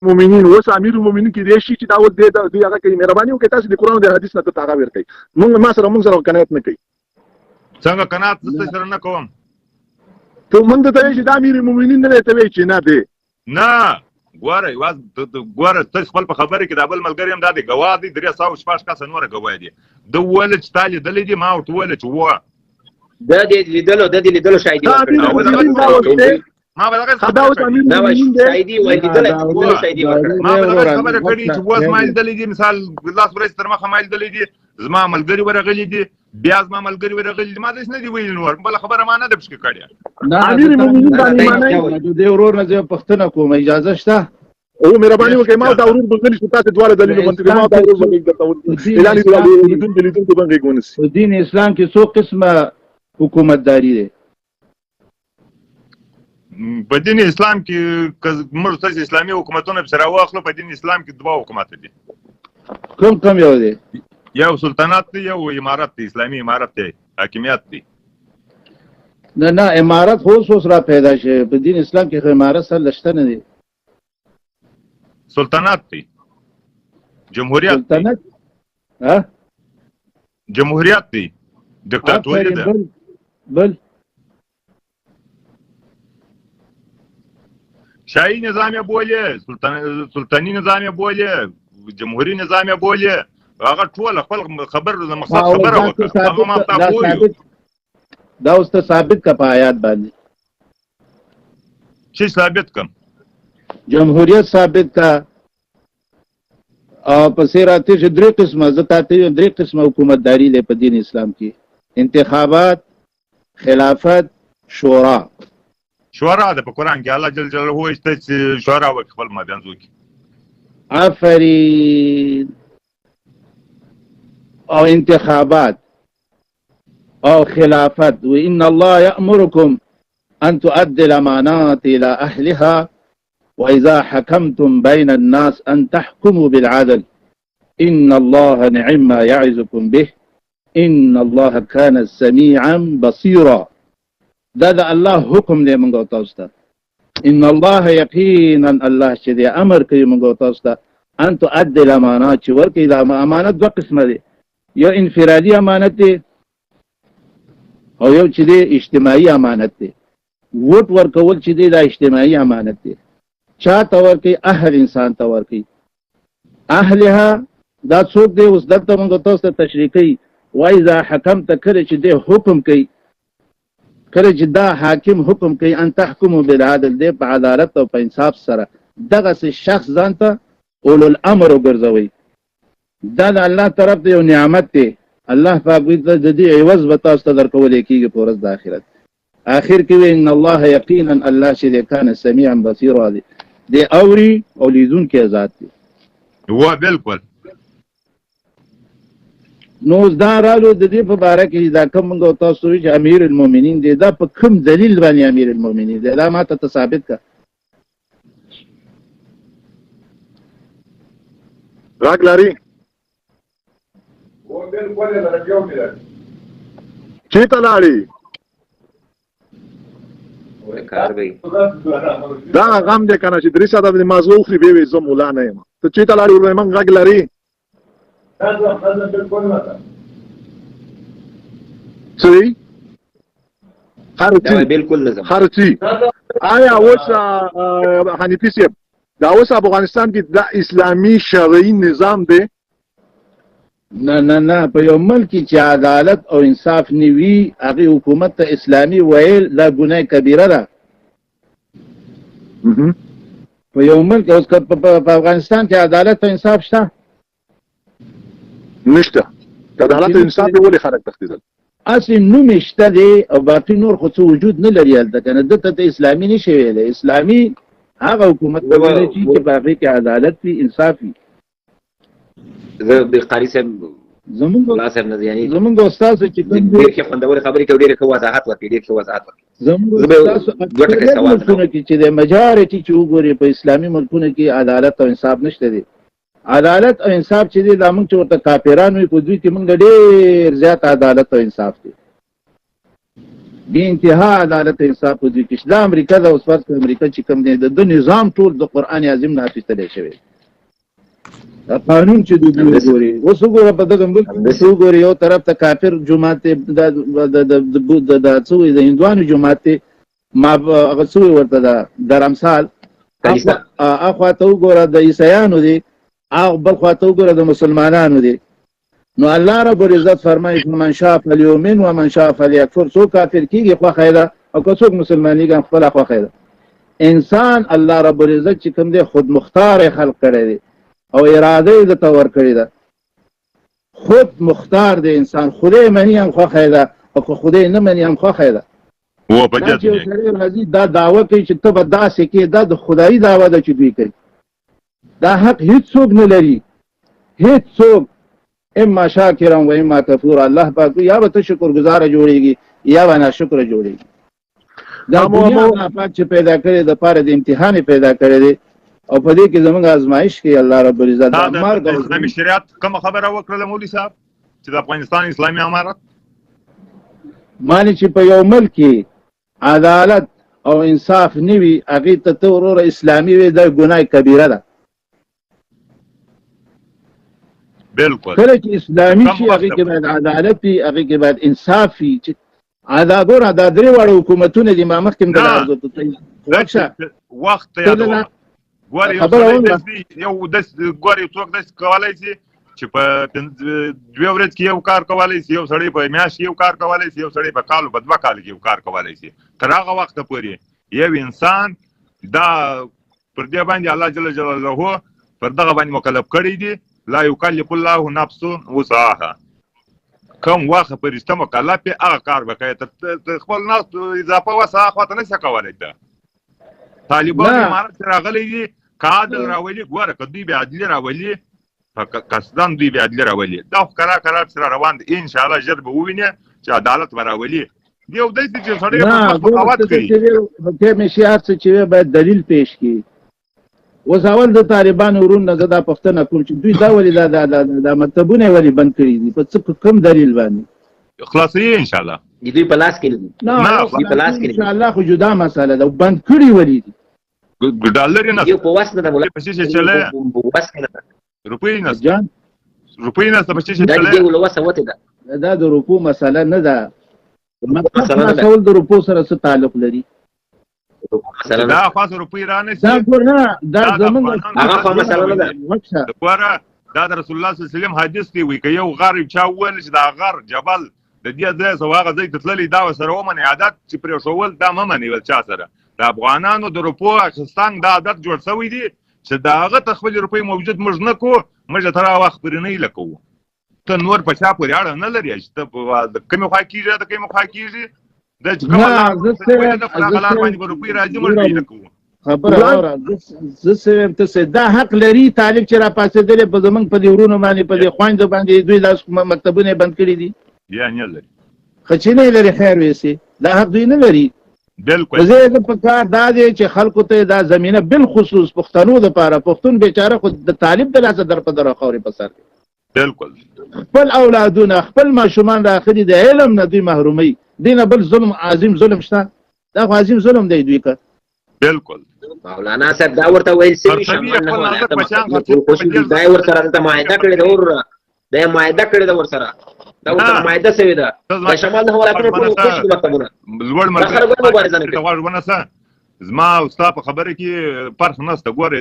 المؤمنین اوس امیر المؤمنین کې دی شي چې دا اوس دی هغه کوي مهرباني وکړئ تاسو د قرآن او د حدیث نه ته هغه ورکړئ موږ موږ سره قناعت نه کوي څنګه قناعت زه سره نه کوم ته موږ ته وایي چې دا امیر المؤمنین نه ته وایي چې نه دی نه ګوره ګوره ته خپل په خبرې کې د بل ملګری هم دا دی ګواه دی 316 کسه نوره ګواه دي ده وویل چې تا لیدلی دي ما ورته وویل چې وه دا دې لیدلو شاهدي ورکړه ما به دغه شاهدي وایي لیدلو شاهدي ورکړه ما به دغه خبره کړې چې اوس ما لیدلی دي مثال لاس ورځې تر مخه ما لیدلی دي زما ملګري ورغلي دي بیا زما ملګري ورغلي دي ما داسې نه دي ویلي نور بله خبره ما نه ده پشکې کړې امیر المؤمنین باندې د دې ورور نه زه پوښتنه کوم اجازه شته او مهرباني وکړئ ما دا ورور بغلی شو تاسو دواړه دلیل منطقي ما دا ورور بغلی درته اعلان لیدون باندې ګونس په دین اسلام کې څو قسمه حکومتداري ده په دین اسلام کې موږ تاسو اسلامي حکومتونه په سره واخلو په دین اسلام کې دوه حکومت دي کوم یو دی یو سلطنت دی یو امارت دی اسلامي امارت دی حاکمیت دی نه امارت خو اوس را پیدا شي په دین اسلام کې امارت سره لشته نه دی سلطنت دی جمهوریت سلطنت ها جمهوریت دی دیکتاتوری ده بل شاهی نظام بوله سلطنی نظام بوله جمهوری نظام بوله هغه ټول خپل خبر د مقصد خبره وکړه اما ما تاسو وایو دا اوس ته ثابت کا په آیات باندې چې ثابت کم جمهوریت ثابت کا او پسې راته چې درې قسمه زکاتې درې قسمه حکومتداري ده په دین اسلام کې انتخابات خلافت شورا شورا ده په قرآن کې الله جل جلاله وایي چې شورا وکړي خپل مابین وکړي آفرین او انتخابات او خلافت وإن الله يأمركم أن تؤدوا الأمانات إلى أهلها وإذا حكمتم بين الناس أن تحكموا بالعدل إن الله نعم ما يعظكم به إن الله كان سميعا بصيرا ده الله حكم دي من قوتوستا إن الله يقينا الله شدي أمر كي من قوتوستا أن تؤدي الأمانات ورك إذا أمانات دو قسم دي يو انفرادي أمانات دي او یو چې دی اجتماعي امانت دی ووټ ورکول چې دی دا اجتماعي امانت دی چا ته ورکوي اهل انسان ته ورکوي اهلها دا څوک دی اوس دلته موږ تاسو ته تشریح کوي واذا حکمت کله چې دی حکم کوي کله چې دا حاکم حکم کوي ان تحکموا بالعدل دی په عدالت او په انصاف سره دغه شخص ځان ته اولو الامر وګرځوي دا د الله طرف ته یو نعمت دی الله پاک دې د دې عوض به تاسو ته درکول کېږي په ورځ د آخرت آخر کې ان الله یقینا الله چې کان سمیعا بصیرا دی اوري او لیدونکی ذات دی هو بالکل نو دا رالو د دې په باره کې دا کوم موږ تاسو چې امیر المؤمنین دی دا په کوم دلیل باندې امیر المؤمنین دی دا ماته ته ثابت کا راک لري چیتا لاړی دا غم دې کنه چې درې ساعته د مازغو خري به وي زه مولا نه یم ته چیتا لاړی ورته من غږ لري صحیح خرچي بالکل لازم خرچي آیا اوس حنیفي صاحب دا اوس افغانستان کې دا اسلامي شرعي نظام دی نه په یو ملک چې عدالت او انصاف نیوي هغه حکومت ته اسلامي ویل دا ګناه کبیره ده په یو ملک اوس په افغانستان کې عدالت او انصاف شته نشته عدالت او انصاف به ولې خلک تختیدل اصل نوم شته دی او باقي نور خو څه وجود نه لري هلته کنه دته ته اسلامي نشي ویلی اسلامي هغه حکومت ته ویل چې باقي کې عدالت وي انصاف وي زه د قاری صاحب زمونږ لاسم نه یعنی زمونږ استاد چې ډېر ښه خوندورې خبرې کوي ډېر ښه وضاحت ورکوي ډېر ښه وضاحت ورکوي زمونږ استاد چې د مجارټي چې وګوري په اسلامي ملکونو کې عدالت او انصاف نشته دی عدالت او انصاف چې دی دا موږ چې ورته کافران وي په دوی کې موږ ډېر زیات عدالت او انصاف دی بې انتها عدالت انصاف په دې کې چې دا امریکا ده. اوس فرض کړه امریکا چې کوم دی د نظام ټول د قرآن عظیم نه اخیستلی شوی دا قانون چې دوی وګوري. اوس وګوره په دغه ملک کې وګوري یو طرف ته کافر جومات دی د څه وایي د هندوانو جومات دی ما هغه څه وایي ورته ده درمسال. اخوا ته وګوره د عیسیانو دی او بل خوا ته وګوره د مسلمانانو دی. نو الله رب العزت فرمایي من شاء فلیؤمن ومن شاء فلیکفر. څوک کافر کېږي خوښه ده او که څوک مسلمانېږي خپله خوښه ده. انسان الله رب العزت چې کوم دی خود مختار خلق کړی دی او اراده یې درته ورکړې ده. خود مختار دی انسان. خدای مني هم خوښه ده او که خدای نه مني هم خوښه ده. دا چې یو سړی راځي دا دعوه کوي چې ته به داسې کې دا د خدایي دعوه ده چې دوی کوي. دا حق هیڅوک نه لري هیڅوک. اما شاکرا و اما کفورا. الله پاک یا به ته شکرګزاره جوړېږي یا به ناشکره جوړېږي. دا دنیا الله پاک چې پیدا کړی د پاره د امتحان پیدا کړی دی او په دې کې زموږ آزمایش کې الله رب العزت د مرګ او اسلامي شریعت کوم خبره وکړه مولوي صاحب چې د افغانستان اسلامي امارت معنی چې په یو ملک کې عدالت او انصاف نه وي هغې ته ته وروره اسلامي وي دا ګناه کبیره ده. بالکل کله چې اسلامي شي هغې کې باید عدالت وي هغې کې باید انصاف وي. چې ګوره دا درې واړه حکومتونه دي ما مخکې هم د وخت یادوه. ګورې یو څوک داسې کولی شي چې په 2 ورځ کې یو کار کولی شي یو سړی په میاشت کې یو کار کولی شي یو سړی په کال په 2 کال کې یو کار کولی شي. تر هغه وخته پورې یو انسان دا پر دې باندې الله جل جلاله پر دغه باندې مکلف کړی دی لا یکلف الله نفس وسعها. کوم وخت پرسته مکلف هغه کار وکړي ته خپل نفس اضافه وسه خواته نشي کولی. ته طالبان امارت راغلي دي عادل راولي. ګوره که دوی بې عدلي راولي قصدن دوی بې عدلي راولي دا خو کرار سره روان دي. انشاءالله ژر به ووینې چې عدالت به راولي. دی یو داسې چې سړی بغاوت کوي همیشې هر څه چې وی باید دلیل پیش کړي. اوس اول د طالبانو ورونه زه دا پوښتنه کوم چې دوی دا ولې دا مکتبونه ولې بند کړي دي په څه کوم دلیل باندې خلاصوي انشاءالله دوی په لاس کې دي. دوی په لاس کې دي انشاءالله خو جدا مسله ده. بند کړي ولې دي ډالر نه یو په واس نه ده مولا په شي چله واس کې نه ده روپۍ نه جان روپۍ نه په شي دا چله دی ول واسه وته ده. دا د روپو مسله نه ده. مسله د روپو سره څه تعلق لري؟ دا خاص روپۍ را نه دا ګورنه دا زمونږ هغه خو مسله نه ده. ګوره دا د رسول الله صلی الله علیه وسلم حدیث دی وی که یو غر چا وویل چې دا غر جبل د دې ځای څخه هغه ځای ته تللی دا ورسره ومنې عادت چې پرېښول دا مه منې ول چا سره. د افغانانو د روپو اخیستان دا عادت جوړ شوی دی چې د هغه ته خپل روپۍ موجود موږ نه کوو موږ تر هغه وخت پورې نه هیله کوو. ته نور په چا پورې اړه نه لري چې ته د کومې خوا کېږي د کومې خوا کېږي دا چې کومه لار باندې به روپۍ راځي موږ هیله کوو. خبره اوره زه څه وایم ته څه دا حق لري طالب چې راپاڅېدلی په زمونږ په دې ورونو باندې په دې خویندو باندې دوی داسې مکتبونه یې بند کړي دي یا نه لري ښه چې نه یې لري خیر ویسې دا حق دوی نه لري. بالکل زه په کار دا دی چې خلکو ته دا زمینه بالخصوص پښتنو دپاره پښتون بیچاره خو د طالب د لاسه در په در خاورې په سر دی. بالکل خپل اولادونه خپل ماشومان راخلي د علم نه دوی محروموي. دې نه بل ظلم عظیم ظلم شته؟ دا خو عظیم ظلم دی دوی که بالکل مولانا صاحب دا ورته ویل سوي شمال نه وایي دا ورسره دلته معاهده کړې ده دا یې معاهده کړې ده ورسره دا ورته معاهده سوې ده د شمال نه وایي ټول خوش دي مکتبونه لوړ ملګری زما او ستا په خبره کې فرق نشته. ګورې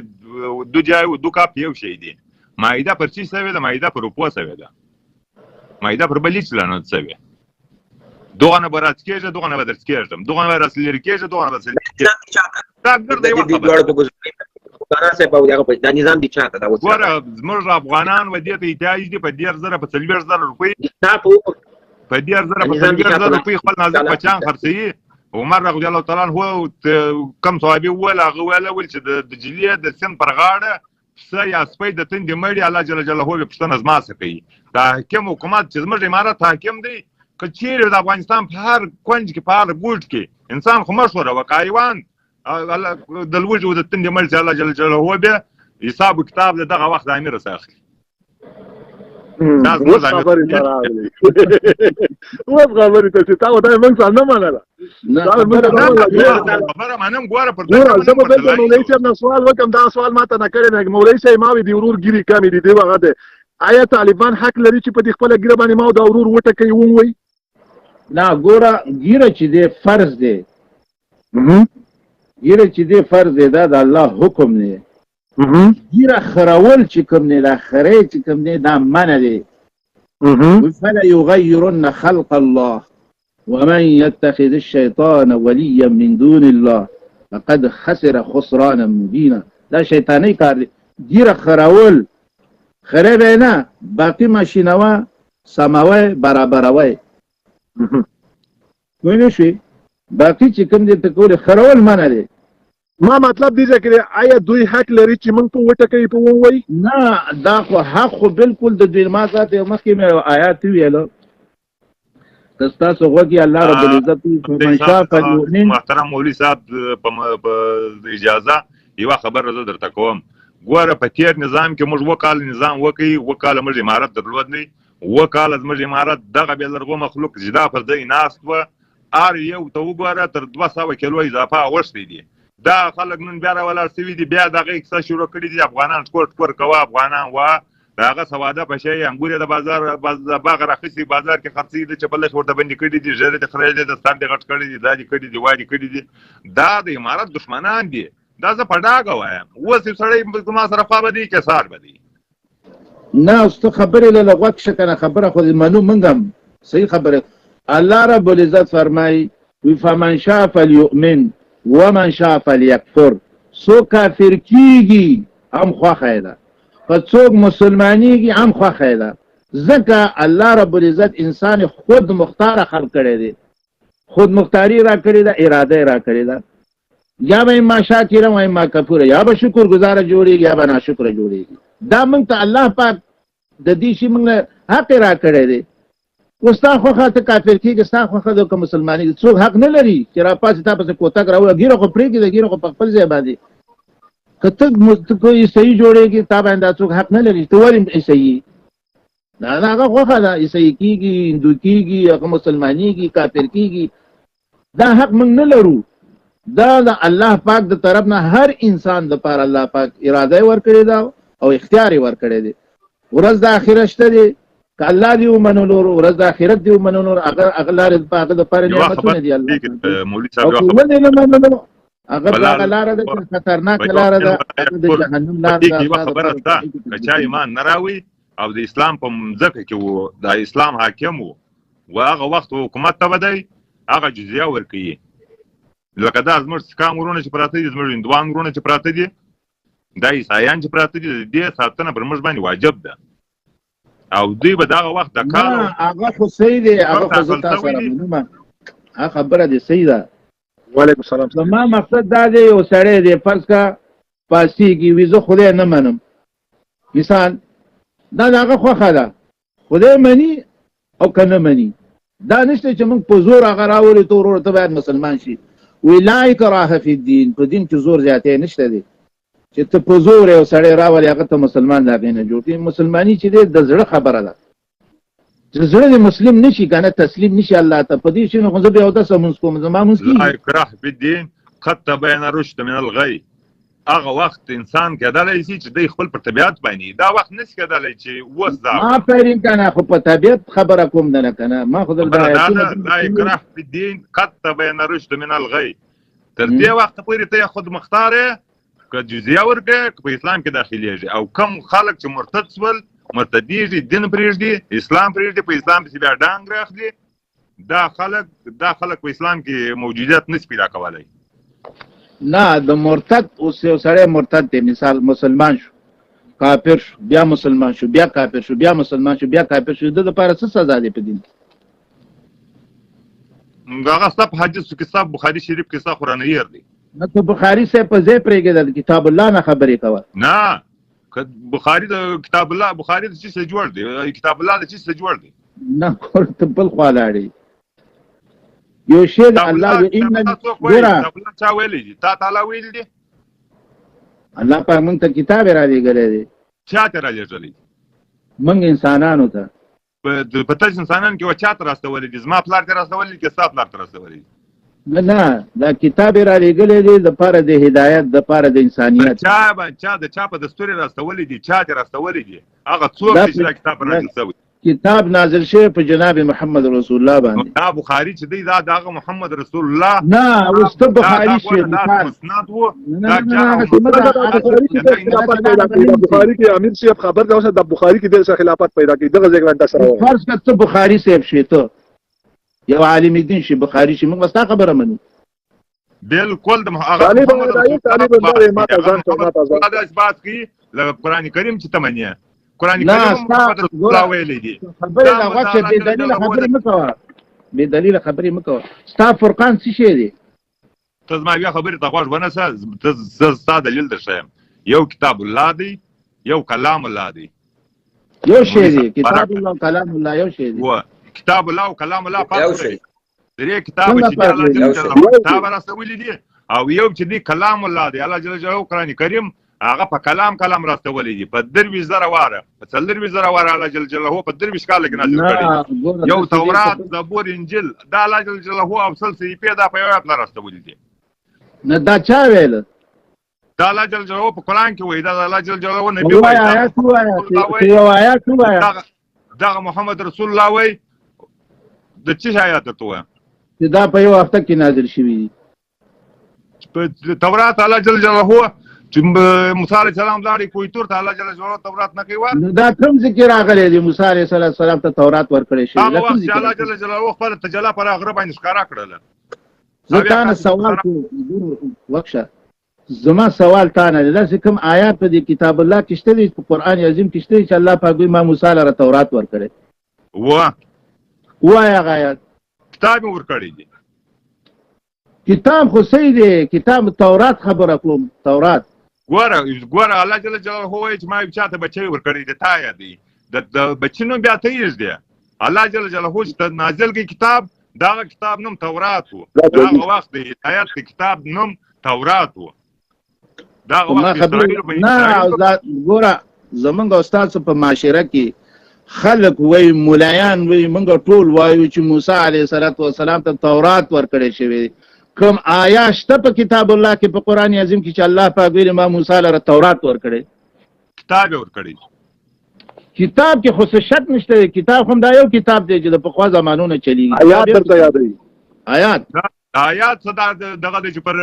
دو جای دو کاپ یو شی دی. معاهده پر چی سوې ده؟ معاهده پر روپو سوې ده. معاهده پر بلې چلانه سوې. دغه نه به راڅکېږه دغه نه به درڅکېږم دغه نه به راسلرې کېږه دغه نه به دا ګرده یوه خبره ګوره زموږ افغانان و دې ته احتیاج دي په 10,000 په 40,000 روپۍ په 10,000 په 40,000 روپۍ خپل نازک بچیان خرڅوي. عمر رضی الله تعالی عنه کم صحابي وویل هغه ویل چې د جلې د سیند پر غاړه پسه یا سپی د تندې مړي الله جل جلاله به پوښتنه زما څه کوي. دا حاکم حکومت چې زموږ امارت حاکم دی که چیرې د افغانستان په هر کونج کې په هر ګوټ کې انسان خو مشوره وکړي حیوان د لوږې و د تندې مړ چې الله جل جلاله بیا حساب و کتاب د دغه وخت د امیر څخه اخلي. اوس خبرې ته راغلې اوس خبرې ته چې تا وته موږ څنګه نه منله خبره منم ګوره پر زه به بل مولوي صاحب نه سوال وکړم دا سوال ماته نه کړی نه مولوي صاحب ما وي د ورور ګیرې کمې دي دی هغه دی آیا طالبان حق لري چې په دې خپله ګیره باندې ما او دا ورور وټکوي ووایي نه ګوره ګیره چې دی فرض دی ګیره چې دی فرض دی دا د الله حکم دی ګیره خرول چې کوم دی دا خری چې کوم دی دا منع دی فلا يغيرن خلق الله ومن يتخذ الشيطان وليا من دون الله فقد خسر خسرانا مبينا دا شیطانی کار دی ګیره خرول خره به نه باقی ماشینوا سماوی برابروي کوئی نشي باقی چې کوم دي ته کول خرول منع دي ما مطلب دی چې آیا دوی حق لري چې موږ په وټکوي په ووایي نه دا خو حق خو بالکل د دوی ما ذاته مخکې مې آیات ویلو تاسو غوږی الله رب العزت من شاف المؤمن محترم مولوی صاحب په اجازه یو خبر زه درته کوم ګوره په تیر نظام کې موږ وکاله نظام وکاله موږ امارت درلود نه وکاله زموږ امارت دغه بې لرغو مخلوق جدا پر ځای ناست و ار یو ته وګوره تر 200 کیلو اضافه اوښتې دي دا خلک نن بیا راولاړ سوي دي بیا دغه کیسه شروع کړي دي افغانان ټکور کوه افغانان و دغه سواده په شی انګور د بازار باغ راخسي بازار کې خرڅي دي چې بل ورته باندې کړي دي ژر د خرید د ستاند غټ کړي دي دا دي کړي دي وادي کړي دي دا د امارت دشمنان دي دا زه په ډاګه وایم اوس سړی ما سره خوا بدي کې سار بدي نه است خبرې له لغوک شکنه خبره خو منو منګم صحیح خبره الله رب العزت فرمای فمن شاء فليؤمن ومن شاء فليكفر سو کافر کیږي هم خوخه ده په څوک مسلمانیږي هم خوخه ده ځکه الله رب العزت انسان خود مختار خلق کړی دی خود مختاری را کړی ده اراده را کړی ده یا به ما شاکر و ما کفور یا به شکر گزار جوړیږي یا به ناشکر جوړیږي دا موږ ته الله پاک د دې شي موږ حق را کړی دی وستا خو خاطر کافر کیږي ستا خو خاطر کوم مسلمانۍ څوک حق نه لري چې را پاسه تا پسې کوتک راوړي ګیره خو پرېږدي د ګیره خو په خپل ځای باندې که ته کوئی صحیح جوړېږي تا باندې څوک حق نه لري ته ولې صحیح دا هغه خوښه ده عیسوي کیږي هندو کیږي هغه مسلمانېږي کافر کیږي دا حق موږ نه لرو دا د الله پاک د طرف نه هر انسان د پاره الله پاک اراده ورکړي دا او اختیار ورکړي دي ورځ د آخرت شته دي که الله دی ومنلو ورځ د آخرت دی ومنلو هغه لار د پاره نعمتونه دي الله مولوی صاحب هغه لار ده خطرناک لار ده د جهنم لار ده خبره ده کچا ایمان نراوي او د اسلام په مځکه کې وو د اسلام حاکم وو هغه وخت حکومت ته بدای هغه جزیه ورکړي لکه دا زموږ سکام ورونه چې پراته دي زموږ هندوان ورونه چې پراته دي دا عیسایان چې پراته دي د دې ساتنه پر موږ باندې واجب ده او دوی به دغه وخت د کار هغه خو صحیح دی هغه خو زه تاسو سره منم هغه خبره دي صحیح ده وعلیکم السلام ما مقصد دا دی یو سړی دی فرض کا پاسیږي ویزه خدای نه منم مثال دا هغه خوښه ده خدای مني او کنه مني دا نشته چې موږ په زور هغه راوړو ته ورور ته باید مسلمان شي وی لا اکراه فی الدین په دین کې زور زیاتې نشته دی چې ته په زور یو سړی راولې هغه ته مسلمان لا نه جوړ کی مسلمانی چې د زړه خبره ده چې زړه مسلم نشي کنه تسلیم نشي الله ته په دې شنو خو زه به او تاسو مونږ کوم زما مونږ لا اکراه فی الدین قد تبین رشد من الغی هغه وخت انسان کېدلی شي چې دی خپل پر طبیعت باندې دا وخت نشي کېدلی چې اوس دا ما پرین کنه خو په طبیعت خبره کوم نه کنه ما خو لا اکراه فی الدین قد تبین رشد من الغی تر دې وخت پورې ته خود مختار که جزیه ورکړې په اسلام کې داخليږي او کم خلک چې مرتد شول مرتدیږي دین پرېږدي اسلام پرېږدي په اسلام پسې بیا ډانګ راخلي دا خلک په اسلام کې موجودیت نشي پیدا کولی نه د مرتد اوس یو سړی مرتد دی مثال مسلمان شو کافر شو بیا مسلمان شو بیا کافر شو بیا مسلمان شو بیا کافر شو د لپاره څه سزا دی په دین هغه سب حدیث کتاب بخاری شریف کې څه قرآن یې دی نو ته بخاری سے په ځای پرېږدل کتاب الله نه خبرې کوه نه بخاری د کتاب الله بخاری د څه جوړ دی کتاب الله د څه جوړ دی نه ورته بل خوا لاړې یو شی د الله ان ګوره چا ویلی دي تا تعالی ویل دي الله پاک مونږ ته کتاب را لېږلی دی چا ته را لېږلی موږ انسانانو ته په تاسو انسانان کې وچاته راستولې دي زما پلار ته راستولې کې ستا پلار ته راستولې دي نه دا کتاب را لېږلی دی د پاره د هدایت د پاره د انسانیت چا په دستور راستولې دي چا ته راستولې دي هغه څوک چې دا کتاب نازل شوی کتاب نازل شوی په جناب محمد رسول الله باندې دا بخاری چې دی دا دغه محمد رسول الله نه اوسته بخاری شوی مسند وو دا بخاری کې امیر صاحب خبر دا اوس د بخاری کې د خلافت پیدا کړي دغه ځای باندې سره فرض کړه ته بخاری صاحب شې ته یو عالم دین شي بخاری شي موږ مستا خبره منو بالکل د هغه دا اثبات کی له قران کریم چې تمنه قران کریم محمد رسول الله ویلي دي خبره دا واڅ به دلیل خبره مکوه به دلیل خبره مکوه ستا فرقان څه شي دي ته زما بیا خبره ته غواړ ونه ستا دلیل درشم یو کتاب الله دی یو کلام الله دی یو شی دی کتاب الله کلام الله یو شی دی کتاب الله او کلام الله فرق دی درې کتاب چې الله جل جلاله کتاب راستولي دي او یو چې دی کلام الله دی الله جل جلاله قران کریم هغه په کلام راستولي دي په 20,000 واره په 40,000 واره الله جل جلاله په 20 کال کې نازل کړي یو تورات زبور انجیل دا الله جل جلاله افضل صحیفه دا په یو خپل راستولي دي نه دا چا ویل دا الله جل جلاله په قران کې وایي دا الله جل جلاله نبی وایي دا محمد رسول الله وایي د چی آیات ته وایي چې دا په یو هفته کې نازل شوی دی په تورات الله جل جلاله چې موسی علیه السلام لاړې کوی تور ته الله جل جلاله تورات نه کوي دا کوم ذکر راغلی دی موسی علیه السلام ته تورات ورکړی شوی هغه وخت الله جل جلاله خپل تجلا پر هغه باندې ښکارا کړل زه تاسو سوال کوم وښه زما سوال تانه دا چې کوم آیات په کتاب الله کې شته دي په قران عظیم کې شته چې الله پاک ما موسی علیه تورات ورکړي وای آیات کتاب ورکړی دی کتاب خو صحیح دی کتاب تورات خبره کوم تورات ګوره الله جل جلاله وایي چې ما یو چاته بچی ورکړی دی تا یادي د بچینو بیا ته یې دی الله جل جلاله چې نازل کی کتاب دا کتاب نوم تورات وو دا وخت دی آیات کتاب نوم تورات وو دا وخت نه ګوره زمونږ استاد په معاشره کې خلق وای مولایان وای موږ ټول وایو چې موسی علیه السلام ته تورات ورکړی شوی کوم آیا شته په کتاب الله کې په قران عظیم کې چې الله پاک ویل ما موسی علیه تورات ورکړی کتاب ورکړی کتاب کې خو څه شک نشته کتاب هم دا یو کتاب دی چې د پخوا زمانونو چلیږي آیات درته یادوي آیات صدا دغه چې پر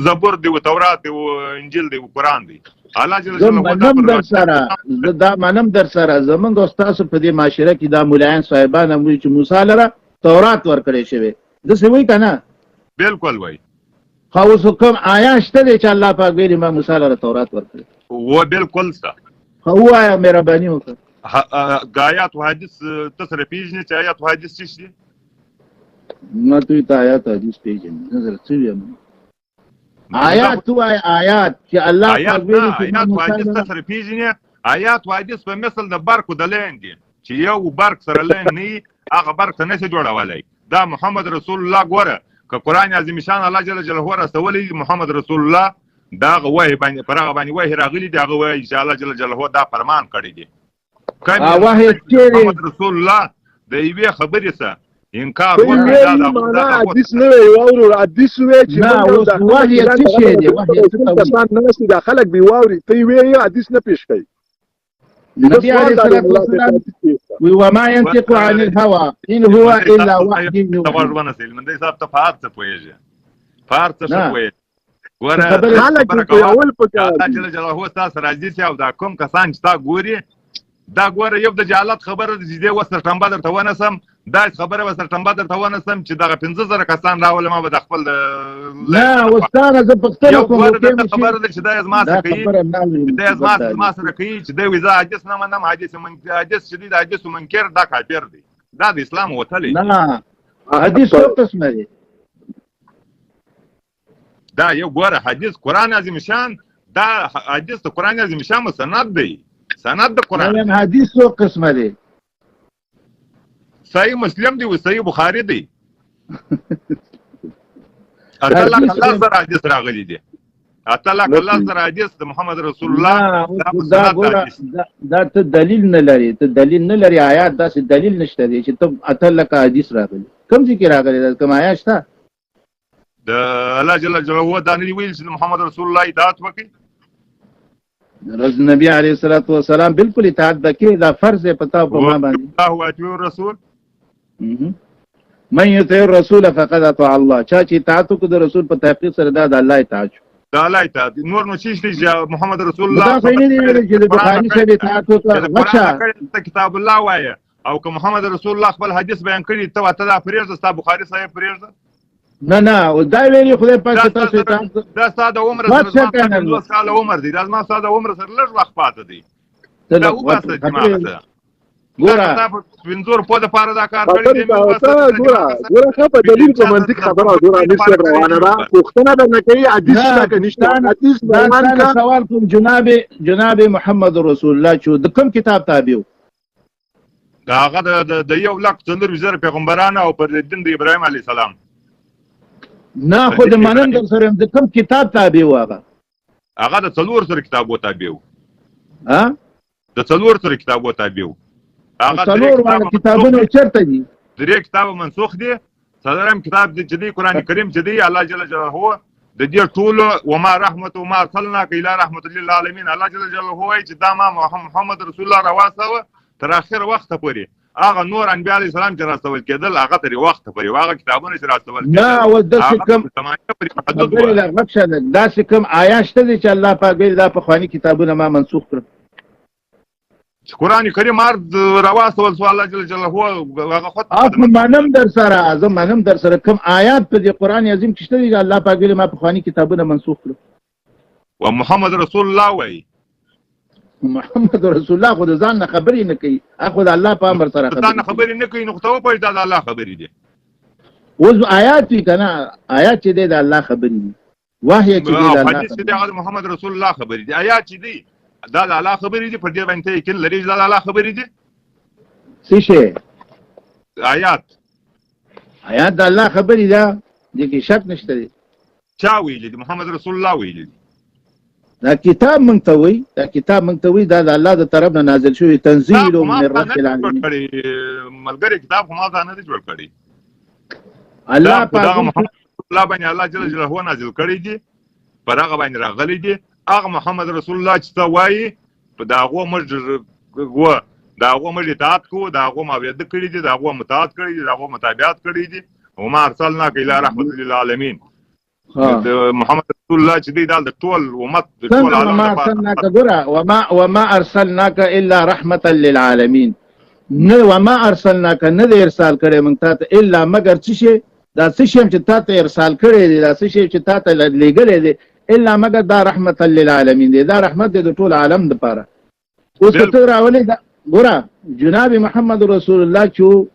زبور دی او تورات دی او انجیل دی او قران دی الله جل جلاله دا منم در سره زمونږ استاد په دې معاشره کې دا مولایان صاحبان هم چې موسی علیه تورات ورکړی شوی د څه وای کنه بالکل وای خو اوس کوم آیا شته چې الله پاک ویل ما موسی علیه تورات ورکړي و بالکل ستا هو آیا مهرباني وکړه آیات او حدیث تسره پیژنې چې آیات او حدیث څه دي ما ته آیات حدیث پیژنې نظر څه یم آیات تو آیات چې الله پاک ویل آیات او حدیث تسره پیژنې آیات او حدیث په مثل د برق د لین دي چې یو برق سره لین نه هغه برق نه څه جوړولای دا محمد رسول الله ګوره که قران عظیم شان الله جل جلاله راستولی محمد رسول الله دا وحی باندې پرغه باندې وحی راغلی دی هغه وحی چې الله جل جلاله دا فرمان کړی دی وحی چې محمد رسول الله د یوې خبرې سره انکار وکړي دا حدیث نه وی او حدیث وی چې وحی څه شی دی وحی څه ته دا خلک بي واوري ته وی حدیث نه پیش کوي النبي عليه الصلاة والسلام وما ينطق عن الهوى إن هو إلا وحي يوحى. من دې صاحب ته فارڅ پوهیږي فارڅ څه پوهیږي ګوره خلک په اول پکې چې جلاله تاسو راځي چې او دا کوم کسان چې تا ګوري دا ګوره یو د جهالت خبره دې وسر ټمبه درته ونسم دا خبره وسر ټمبه درته ونسم چې دا 15,000 کسان راول ما به د خپل لا واستانه ز پښتنه کوم خبره ده چې دا ازما سره کوي دا ازما سره کوي چې دا ویزا حدیث نه منم حدیث شدید حدیث منکر دا کافر دی دا د اسلام وتلی نه حدیث څه قسمه دی دا یو ګوره حدیث قران عظیم شان دا حدیث د قران عظیم شان مسند دی سند د قران حدیث څه قسمه دی صحیح مسلم دی او صحیح بخاری دی الله تعالی سره حدیث راغلی دی اتلا کله سره حدیث د محمد رسول الله دا ته دلیل نه لري، ته دلیل نه لري، آیات داسې دلیل نشته دی چې ته اتلا کا حدیث راغلی. کوم ځای کې راغلی دا کوم آیات شته؟ د الله جل جلاله دا نه ویل چې محمد رسول الله اطاعت وکړي. نبی علیه الصلاۃ والسلام بالکل اطاعت وکړي، دا فرض دی پتا په ما باندې. الله او اطیع الرسول من یطیع الرسول فقد اطاع الله. چا چې اطاعت وکړي د رسول په تحقیق سره دا د الله اطاعت شو. دا الله اطاعت نور نو شي چې محمد رسول الله دا خو نه دی ویل چې د بخاری سره اطاعت وکړه. کتاب الله وایي او که محمد رسول الله خپل حدیث بیان کړي ته دا پرېږده، ستا بخاري صاحب پرېږده. نه دا ویلي خدای پاک تاسو ته دا ستا د عمر سره 50 کال عمر دی، دا زما ستا د عمر سره لږ وخت پاتې دی. دا وباسه دماغ ته ګوره وینځور په د پاره دا کار کړی دی. ګوره ښه په دلیل په منطق خبره ګوره نشته روانه ده. پوښتنه درنه کوي حدیث څنګه نشته. حدیث بیان کا سوال کوم جناب محمد رسول الله چې د کوم کتاب تابع دا هغه د 1,400,000 پیغمبرانو او پر دین د ابراهیم علیه السلام نه خو د منن در سره د کوم کتاب تابع و هغه د 4 سره کتابو تابع و. ها د 4 سره کتابو تابع و. هغه 4 کتابونه چیرته دي؟ 3 کتاب منسوخ دي. صدرم کتاب د جدي قران کریم چې دی الله جل جلاله د دې ټول وما رحمت وما ارسلناک الی رحمت للعالمین. الله جل جلاله وایي چې دا ما محمد رسول الله راوستو تر اخر وخت پورې. هغه نور انبیاء علیه السلام چې راستول کېدل هغه تر وخت پورې هغه کتابونه چې راستول کېدل نه او داسې کوم داسې کوم آیات شته چې الله پاک ویل دا پخواني کتابونه ما منسوخ کړل. قرآن کریم عرض راواستول سو الله جل جلاله هغه خود منم در سره اعظم منم در سره کوم آیات په دې قرآن عظیم کې شته چې الله پاک ویل ما پخواني کتابونه منسوخ کړل. و محمد رسول الله وایي محمد رسول الله خو د ځان نه خبرې نه کوي، هغه د الله په امر سره ځان نه خبرې نه کوي. نقطه وپوهېږي دا د الله خبرې دي. اوس آیات وي که نه آیات چې دی د الله خبرې دي، وحی چې دی د الله حدیث چې دی هغه د محمد رسول الله خبرې دي. آیات چې دی دا د الله خبرې دي. په دې باندې یقین لري چې دا د الله خبرې دي. څه شی آیات د الله خبرې ده، دې کې شک نشته دی. چا ویلي دي؟ محمد رسول الله ویلي دي. دا کتاب مونږ ته وایي دا د الله د طرف نه نازل شوی تنزیل من رب العالمین. ملګری کتاب خو ما ځان نه جوړ کړی. الله پاک محمد رسول الله باندې الله جل جلاله نازل کړی دي، پر هغه باندې راغلی دي. هغه محمد رسول الله چې ته وایي په د هغو موږ اطاعت کوو، د هغو ماویده کړي دي، د هغو مطاعت کړي دي، د هغو متابعت کړي دي. وما ارسلناک الی رحمت للعالمین. د محمد رسول الله چې دی دا د ټول امت د ټول عالم وما ارسلناک الا رحمتا للعالمین. نه وما ارسلناک نه دی ارسال کړی موږ ته الا مگر څه شی دا څه شی چې تا ته ارسال کړی دی، دا څه شی چې تا ته لېږلی دی الا مگر دا رحمتا للعالمین دی، دا رحمت دی د ټول عالم دپاره. اوس که ته راولې ګوره جناب محمد رسول الله چې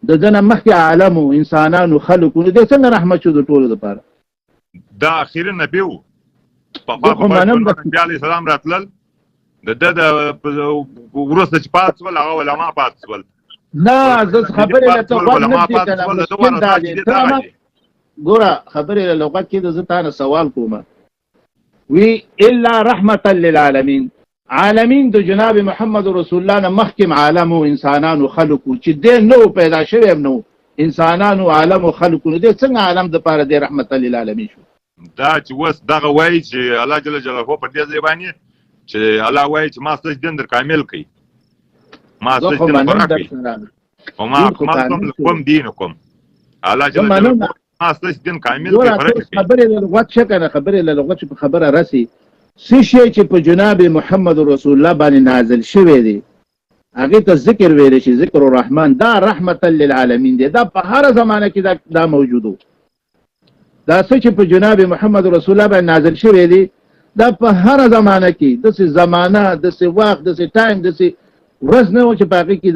د ده نه مخکې عالمو انسانانو خلکو نو دی څنګه رحمت شو د ټولو دپاره؟ دا اخیری نبی و. نبی علیه السلام راتلل د ده د وروسته چې پات شول هغه علما پات شول. نه زه خبرې له ته غوږ نه ږدې که نه مشکل دا دی. ګوره خبرې له غوږ کېده زه تا نه سوال کوم. وی الا رحمتا للعالمین. عالمین د جناب محمد رسول الله نه مخکې عالمو انسانانو خلکو چې دی نو پیدا شوی هم نو انسانانو عالم او خلکو نو دې څنګه عالم د پاره دې رحمت للعالمین شو؟ دا چې وس دغه وایي چې الله جل جلاله په دې ځای باندې چې الله وایي چې ما ستاسو دین در کامل کړي، ما ستاسو دین پوره کړي او ما کوم دینکم. الله جل جلاله ما ستاسو دین کامل کړي. خبرې له لغت شکنه خبرې له لغت په خبره راسي څه شی چې په جناب محمد رسول الله باندې نازل شوی دی هغه ته ذکر ویل شي، ذکر الرحمن، دا رحمت للعالمین دی. دا په هر زمانه کې دا موجودو. دا څه چې په جناب محمد رسول الله باندې نازل شوی دی دا په هر زمانه کې داسې زمانه داسې وخت داسې ټایم داسې ورځ نه و چې په هغې کې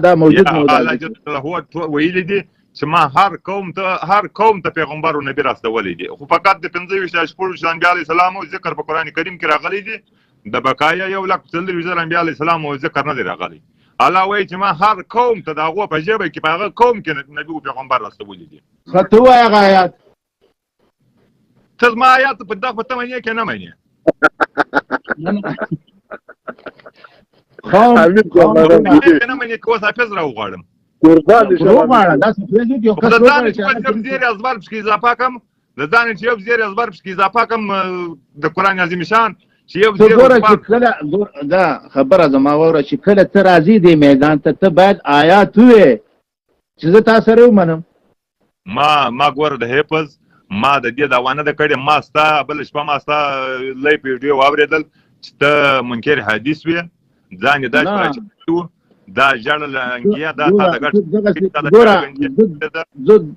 دا موجود نه و. الله جل جلاله ویلي دي چې ما هر قوم ته پیغمبر او نبی راستولی دي، خو فقط د 25 شپږ انبیاء علیه السلام ذکر په قرآن کریم کې راغلی دي. د بقایا 1,400,000 انبیاء علیه السلام ذکر نه دی راغلی. الله وایي چې ما هر قوم ته د هغو په ژبه کې په هغه قوم کې نبي او پیغمبر راستولی دي. ته وایه هغه آیات ته زما آیات په دغه ته منې که نه منې نه منې که اوس حافظ راوغواړم د ځان یو زیر ازبر پکې اضافه کړم د ځان چې یو زیر ازبر پکې اضافه کړم د قرآن عظیم شان چې یو زیر کله دا خبره زما واوره چې کله ته راځې دې میدان ته باید آیات ووایې چې زه تا سره ومنم ما ګوره د حفظ ما د دې دعوا نه ده کړې ما ستا بله شپه ما ستا لایف ویډیو واورېدل چې ته منکر حدیث وې ځان یې داسې راچوي دا ژړل انګیا دا تا د ګټ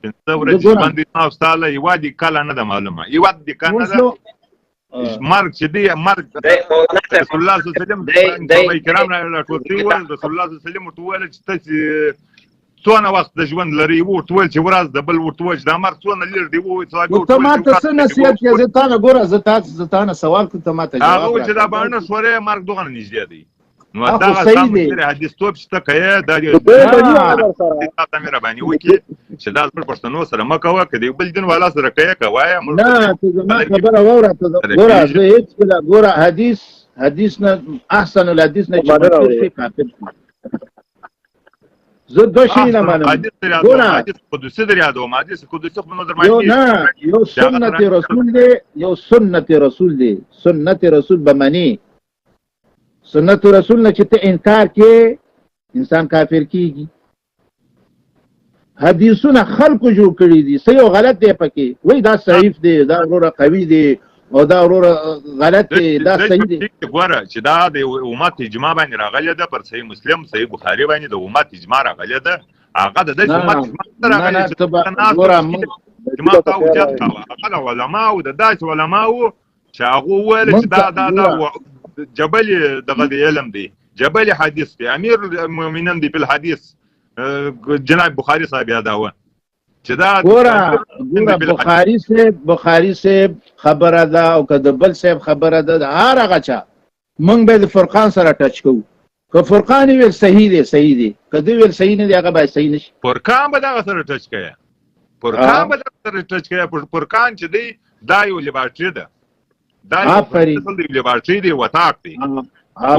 پنځه ورځې باندې ما او ستا له هېواد کله نه ده معلومه هېواد دې کله نه ده مرګ چې دی مرګ رسول الله صلی الله علیه وسلم صحابه کرام راټول کړي وو رسول الله صلی الله علیه وسلم ورته وویل چې ته څونه وخت د ژوند لري ورته وویل چې ورځ د بل ورته وویل چې دا مرګ څونه لرې دی ووایي ته ما ته څه نصیحت کوې زه تا نه ګوره زه تا نه سوال کوم ته ما ته هغه وویل چې دا باڼه شورې مرګ دغه نږدې دی نو دغه ستا منکر حدیث توب چې ته کوې دا دې مهرباني وکړي چې دا زموږ پښتنو سره مه کوه که د یو بل دین والا سره کوې که وایه نه ته زما خبره واوره ګوره زه هېڅکله ګوره حدیث نه احسن الحدیث نه چې منکر شي کافر شي زه دوه شي نه منم حدیث قدسي در یادوم حدیث قدسي خو نظر نه یو سنت رسول دی یو سنت رسول دی سنت رسول به مني سنت رسول نه چې ته انکار کې انسان کافر کیږي حدیثونه خلکو جوړ کړي دي صحیح او غلط دی پکې وای دا ضعیف دی دا وروره قوي دی او دا وروره غلط دی دا صحیح دی ګوره چې دا د امت اجماع باندې راغلی ده پر صحیح مسلم صحیح بخاري باندې د امت اجماع راغلی ده هغه د دې امت اجماع راغلی چې ما ته وجات کاوه هغه علماء او د داس علماء چې هغه ویل چې دا جبل دغه دی علم دی جبل حدیث دی امیر المؤمنین دی په الحديث جناب بخاری صاحب یاداوه چې دا ګوره بخاری صاحب خبره ده او که د بل صاحب خبره ده د هر هغه چا موږ به د فرقان سره ټچ کوو که فرقان ویل صحیح دی که دوی ویل صحیح نه دی هغه باید صحیح نشي فرقان به دغه سره ټچ کوي فرقان چې دی دا یو لیبارټري ده دا یو لیبارټري دی وطاق دی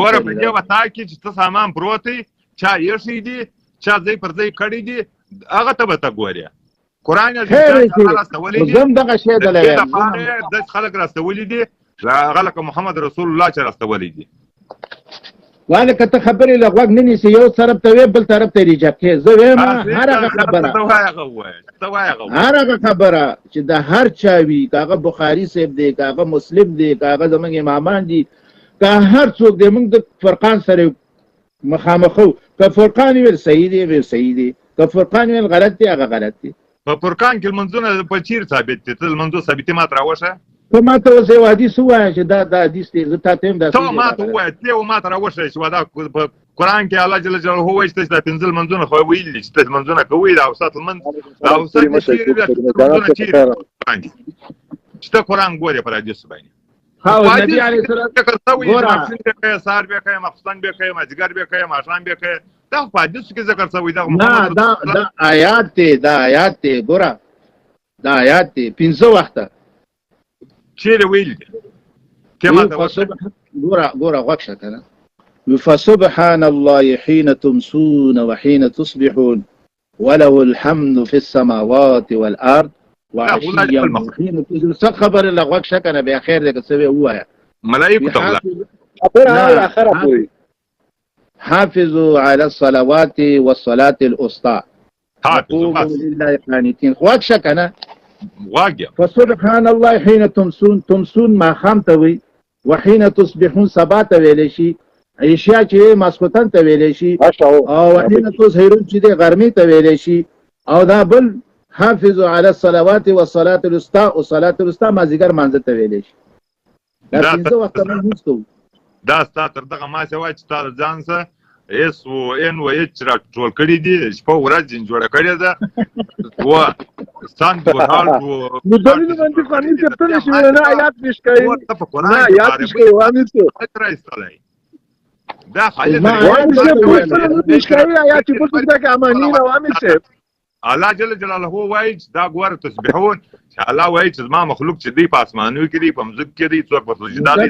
ګوره په دې وطاق کې چې څه سامان پروت دی چا ایښی دی چا ځای پر ځای کړی دي هغه ته به ته ګورې قرآن زم دغه شی د خلک راستولي دي هغه لکه محمد رسول الله چې راستولي دي واله که ته خبرې له غوږ نه نیسې یو طرف ته وې بل طرف ته ریجکټ کړې زه وایم هر هغه خبره چې د هر چا وي که هغه بخاري صاحب دی که هغه مسلم دی که هغه زموږ امامان دي که هر څوک دی موږ د فرقان سره مخامخو که فرقان ویل صحیح دی که فرقان ویل غلط دی هغه غلط دی په فرقان کې لمونځونه په چیر ثابت دي ته لمونځو ثابتې ما ته راوښه ته ما ته اوس یو حدیث ووایه چې دا حدیث دی زه تا ته هم ته ما ته ووایه ته ما ته راوښه چې دا په قرآن کې الله جل جلاله وایي چې تاسو دا پنځه لمونځونه خو ویلي دي چې تاسو لمونځونه کوئ د اوسط لمونځ د اوسط لمونځونه چیرې چې ته قرآن ګورې پر حدیثو باندې نبی علیه السلام سهار بیا کوي ماخوستن بیا کوي مازدیګر بیا کوي ماښام بیا کوي دا په حدیثو کې ذکر شوی دا آیات دی ګوره دا آیات دی 15 وخته چیرې ویل دي ګوره غوږ شه که نه فسبحان الله حين تمسون وحين تصبحون وله الحمد في السماوات والأرض وعشيا وحين تظهرون څه خبره له غوږ شه که نه بیا خیر دی که څه ووایه ملایکو ته حافظوا على الصلوات والصلاة الوسطى قوموا لله قانتين غوږ شه که نه فسبحان الله حين تمسون ماښام ته وي وحين تصبحون سبا ته ویلی شي عشیا چې ماسخوتن ته ویلی شي او وحين تظهرون چې دی غرمې ته ویلی شي او دا بل حافظوا على الصلوات والصلاة الوسطى او صلاة الوسطى مازدیګر مانځه ته ویلی شي دا 15 وخته موږ لمونځ کوو دا ستا تر دغه ما څه وایي چې تا د ځان څه اس او ان و ایچ راټول کړي دي شپه ورځ جوړه کړې ده سان په حال نو دلیل باندې قانون چرته شي نه آیات پیش کوي نه آیات پیش کوي وامي څه دا خالد پیش کوي آیات په دغه امانی نه وامي څه الله جل جلاله وایي چې دا ګوره تسبیحون چې الله وایي چې زما مخلوق چې دی په اسمانونو کې دی په مځکو کې دی څوک په سجدا دی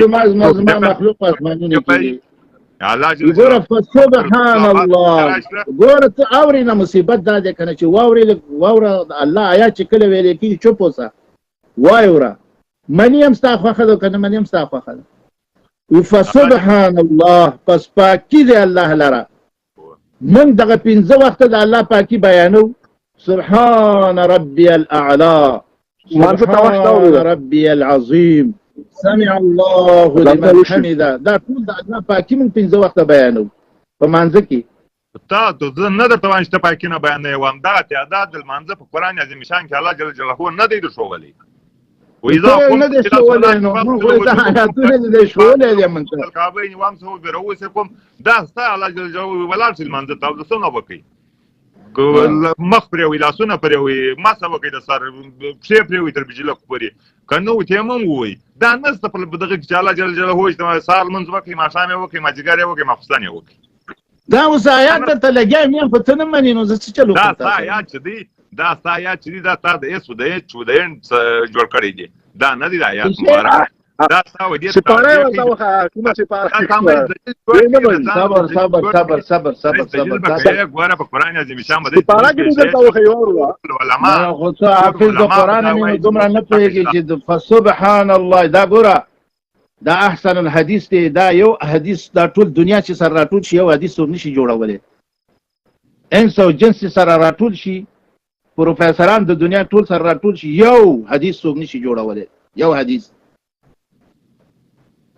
زما مخلوق په اسمانونو کې دی الله جل ګوره فسبحان الله ګوره ته اورې نه مصیبت دا دی کنه چې واوره الله آیات چې کله ویل کېږي چوپ اوسه واوره منی هم ستا خوښه ده کنه منی هم ستا خوښه ده فسبحان الله پس پاکی دی الله لره من دغه 15 وخت د الله پاکي بیانو سبحان ربي الاعلى سبحان ربي العظيم سمع الله لمن حمده دا ټول د الله پاکي من 15 وخت بیانو په مانځ کې تا ته نه درته وایم چې پاکي نه بیانې وام دا تعداد د مانځ په قران عظیم شان کې الله جل جلاله نه دی شوغلی وإذا قمتم إلى الصلاة الكعبين وامسحوا برؤوسكم دا ستا الله جل جلاله ولاړ شي لمانځه ته څنګه وکړي مخ پرېوي لاسونه پرېوي ماسه وکړي د سر پښې پرېوي تر بجلک پورې که نه وي ته هم ووایي دا نشته په دغه کې چې الله جل جلاله وایي چې سهار لمونځ وکړي ماښام یې وکړي مازدیګر یې وکړي ماخوستن یې وکړي دا اوس آیات درته لګیا یم خو ته نه منې نو زه څه چلو دا ستا آیات چې دی دا ستا آیات چې دی دا تا د ایس چودین جوړ کړی دی دا نه دی د آیات مبارک دا ستا ودې سپاره ورته وخه کومه سپاره صبر ګوره په قرآن عظیم شان باندې سپاره کې درته وخه یو علماء خو څه حافظ د قرآن مې دومره نه پوهېږي چې فسبحان الله دا ګوره دا احسن الحدیث دی دا یو حدیث دا ټول دنیا چې سره راټول شي یو حدیث څوک نشي جوړولی انس او جنس سره راټول شي پروفیسوران د دنیا ټول سره راټول شي یو حدیث څوک نشي جوړولی یو حدیث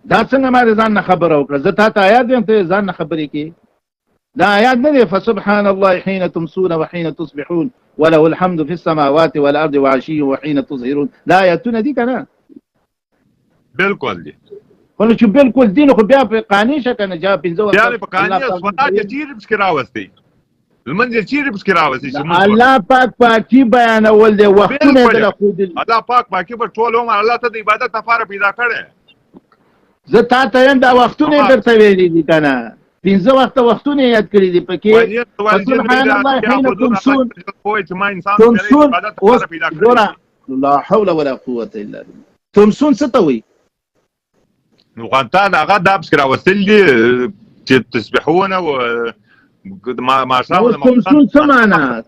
دا څنګه ما ځان نه خبره وکړه زه تا ته آیات وایم ته ځان نه خبرې کې دا آیات نه دی فسبحان الله حين تمسون وحين تصبحون وله الحمد في السماوات والارض وعشي وحين تظهرون دا آیاتونه دي که نه بالکل دي خو چې بالکل دي نو خو بیا په قانع شه که نه بیا 15 وخت بیا په قانع صلات یې چیرې پسکې راوستی لمونځ یې چیرې پسکې راوستی الله پاک پاکي بیانول دی وختونه یې دله ښودلي الله پاک پاکي به ټول عمر الله ته د عبادت لپاره پیدا کړی زه تا ته یم دا وختونه یې درته ویلي دي که نه 15 وخته وختونه یې یاد کړي دي پکې سبحان الله حين تمسون اوس ګوره لا حول ولا قوة الا بالله تمسون څه ته وایي نو تا هغه دا پسکې راوستل دي چې تسبحونه و تمسون څه معنا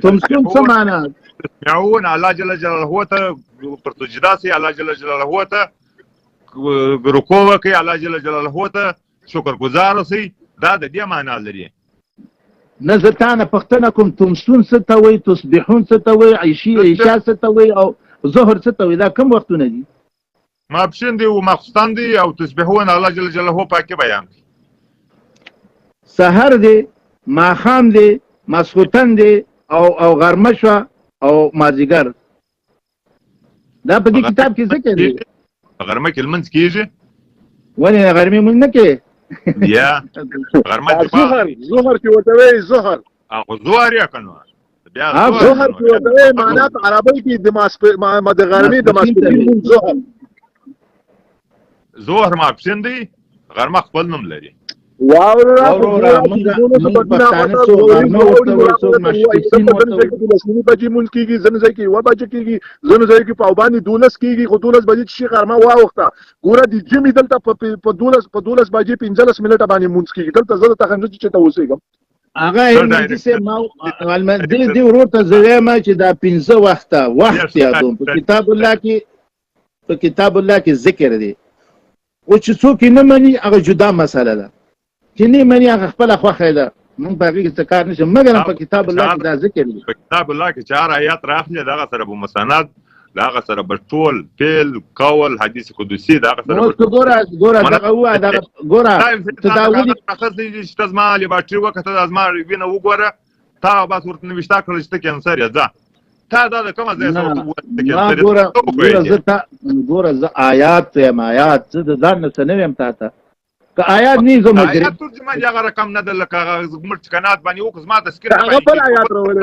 تمسون څه معنا تسمعون الله جل جلاله ته پر سجدا سي الله جل جلاله ته رکوع وکړي الله جل جلاله ته شکر گزار اوسئ دا د دې معنا لري نه زه تا نه پوښتنه کوم تمسون څه ته وایي تسبحون څه ته وایي عشا څه ته وایي او ظهر څه ته وایي دا کوم وختونه دي ماپښین دی او ماخوستن دی او تسبیحون الله جل جلاله پاکي بیان کوي سحر دی ماښام دی ماسخوتن دی او غرمه شوه او مازدیګر دا په دې کتاب کې ذکر دی غرمه کې لمونځ کېږي ولې غرمې مونږ نه کوې بیا غرمه ظهر کې ورته وایي ظهر هغه ظهر یې که نو بیا ظهر کې ورته وایي معنا په عربۍ کې د غرمې د ماسپښین ظهر ظهر ماپښین دی غرمه خپل نوم لري واوره بجې مونځ کېږي ځینې ځای کې 1 بجې کېږي ځینې ځای کې پاوبانې 12 کېږي خو 12 بجې چې غرمه واوښته ګوره د جمعې دلته په 12 بجې 15 منټه باندې مونځ کېږي دلته زه درته ښیم چې ته اوسېږم هغه هلمندي صاحب ما دې ورور ته زه وایم چې دا 15 وخته وخت یادوم په کتاب الله کې ذکر دی او چې څوک نه مني هغه جدا مسله ده چې نه مني هغه خپله خوښه ده مونږ په هغې کې څه کار نشم مګر په کتاب الله کې دا ذکر دی په کتاب الله کې 4 آیات راغلي د هغه سره به مسند د هغه سره به ټول فعل قول حدیث قدسي د هغه سره ګوره دغه ووایه دغه ګوره تداولي چې زما لیباټري وکړه زما وینه وګوره تا بس ورته نوشته کړل چې ته کینسر یې ځه تا دا د کومه ځای سره ګوره زه آیات یم آیات زه د ځان نه څه نه ویم تا ته که آیات نه زه مجرم آیات ترجمه یې هغه رقم نه ده لکه هغه زموږ ټکنات باندې وکړه زما تذکر هغه بل آیات راوړی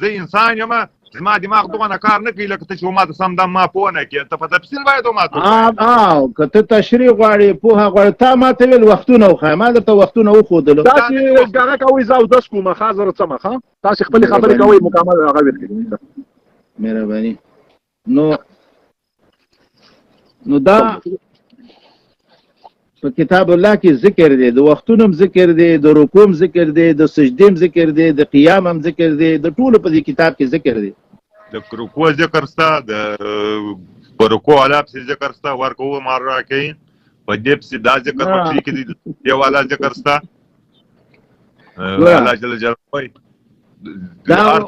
زه انسان یم زما دماغ دغه کار نه کوي لکه ته چې ما ته سم دم ما پوه نه کړې ته په تفصیل باید ما ته که ته تشریح غواړې پوهه غواړې تا ما ته ویل وختونه وښایه ما درته وختونه وښودلو تاسې هغه کوئ زه اودس کوم ښه زه څه ښه تاسې خپلې خبرې کوئ مکمل هغه وکړئ مهرباني نو دا په کتاب الله کې ذکر دی د وختونو ذکر دی د رکوع ذکر دی د سجدې ذکر دی د قیام هم ذکر دی د ټولو په دې کتاب کې ذکر دی د رکوع ذکر ستا د رکوع علا پسې ذکر ستا ورکوه مار راکوي په دې پسې دا ذکر پکې کې دی یو والا ذکر ستا الله جل جلاله وایي دا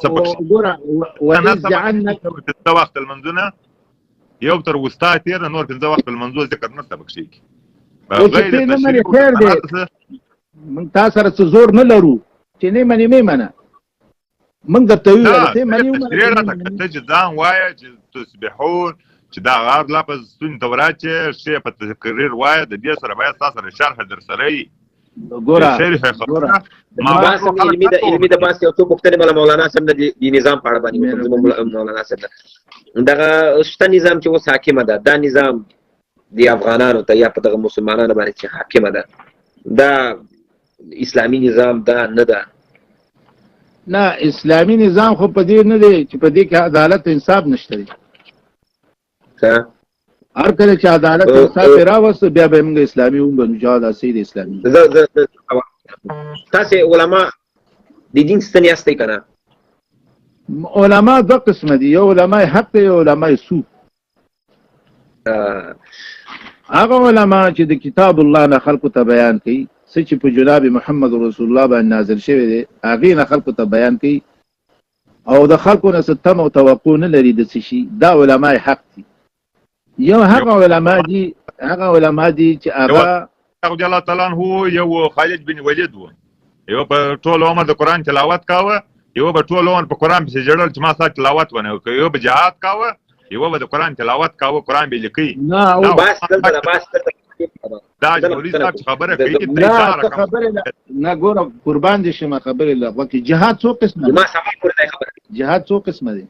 ګوره وإذ جعلنا د وخت المنځونه یو تر وستا تېره نور پنځه وخت المنځو ذکر نشته پکې کې خیر دی موږ تا سره څه زور نه لرو چې نه منې مې منه موږ درته وویل ته منې ته چې ځان وایه چې تسبحون چې دا غار لفظ ستوني ته ورچې شی په تکریر وایه د دې سره باید ستا سره شرح در سره وي علمي د باس یو څو پوښتنې بله مولانا صاحب د نظام په اړه باندې مولانا صاحب دغه شته نظام چې اوس حاکمه ده دا نظام د افغانانو ته یا په دغه مسلمانانو باندې چې حاکمه ده دا اسلامي نظام دا نه ده نه اسلامي نظام خو په دې نه دی چې په دې کې عدالت انصاف نشته دی هر کله چې عدالت انصاف راوست بیا به موږ اسلامي ومنو جهاد اسید اسلامي تاسې علما د دین ستنې یاستئ که نه علما دوه قسمه دي یو علما حق دی یو علما سو هغه علما چې د کتاب الله نه خلکو ته بیان کوي څه چې په جناب محمد رسول الله باندې نازل شوی دی هغې نه خلکو ته بیان کوي او د خلکو نه څه تمه او توقع نه لري د څه شي دا علما حق دي یو هغه علما دي چې هغه رضی الله تعالی عنه یو خالد بن ولید و یو په ټول عمر د قرآن تلاوت کاوه یو په ټول عمر په قرآن پسې جړل چې ما ستا تلاوت ونه وکړ یو په جهاد کاوه یو به د قرآن تلاوت کاوه قرآن به لیکي دا جمهوري صاحب خبره کوي نه ګوره قربان دي شمه خبره لغوه کې جهاد څو قسمه جهاد څو قسمه دي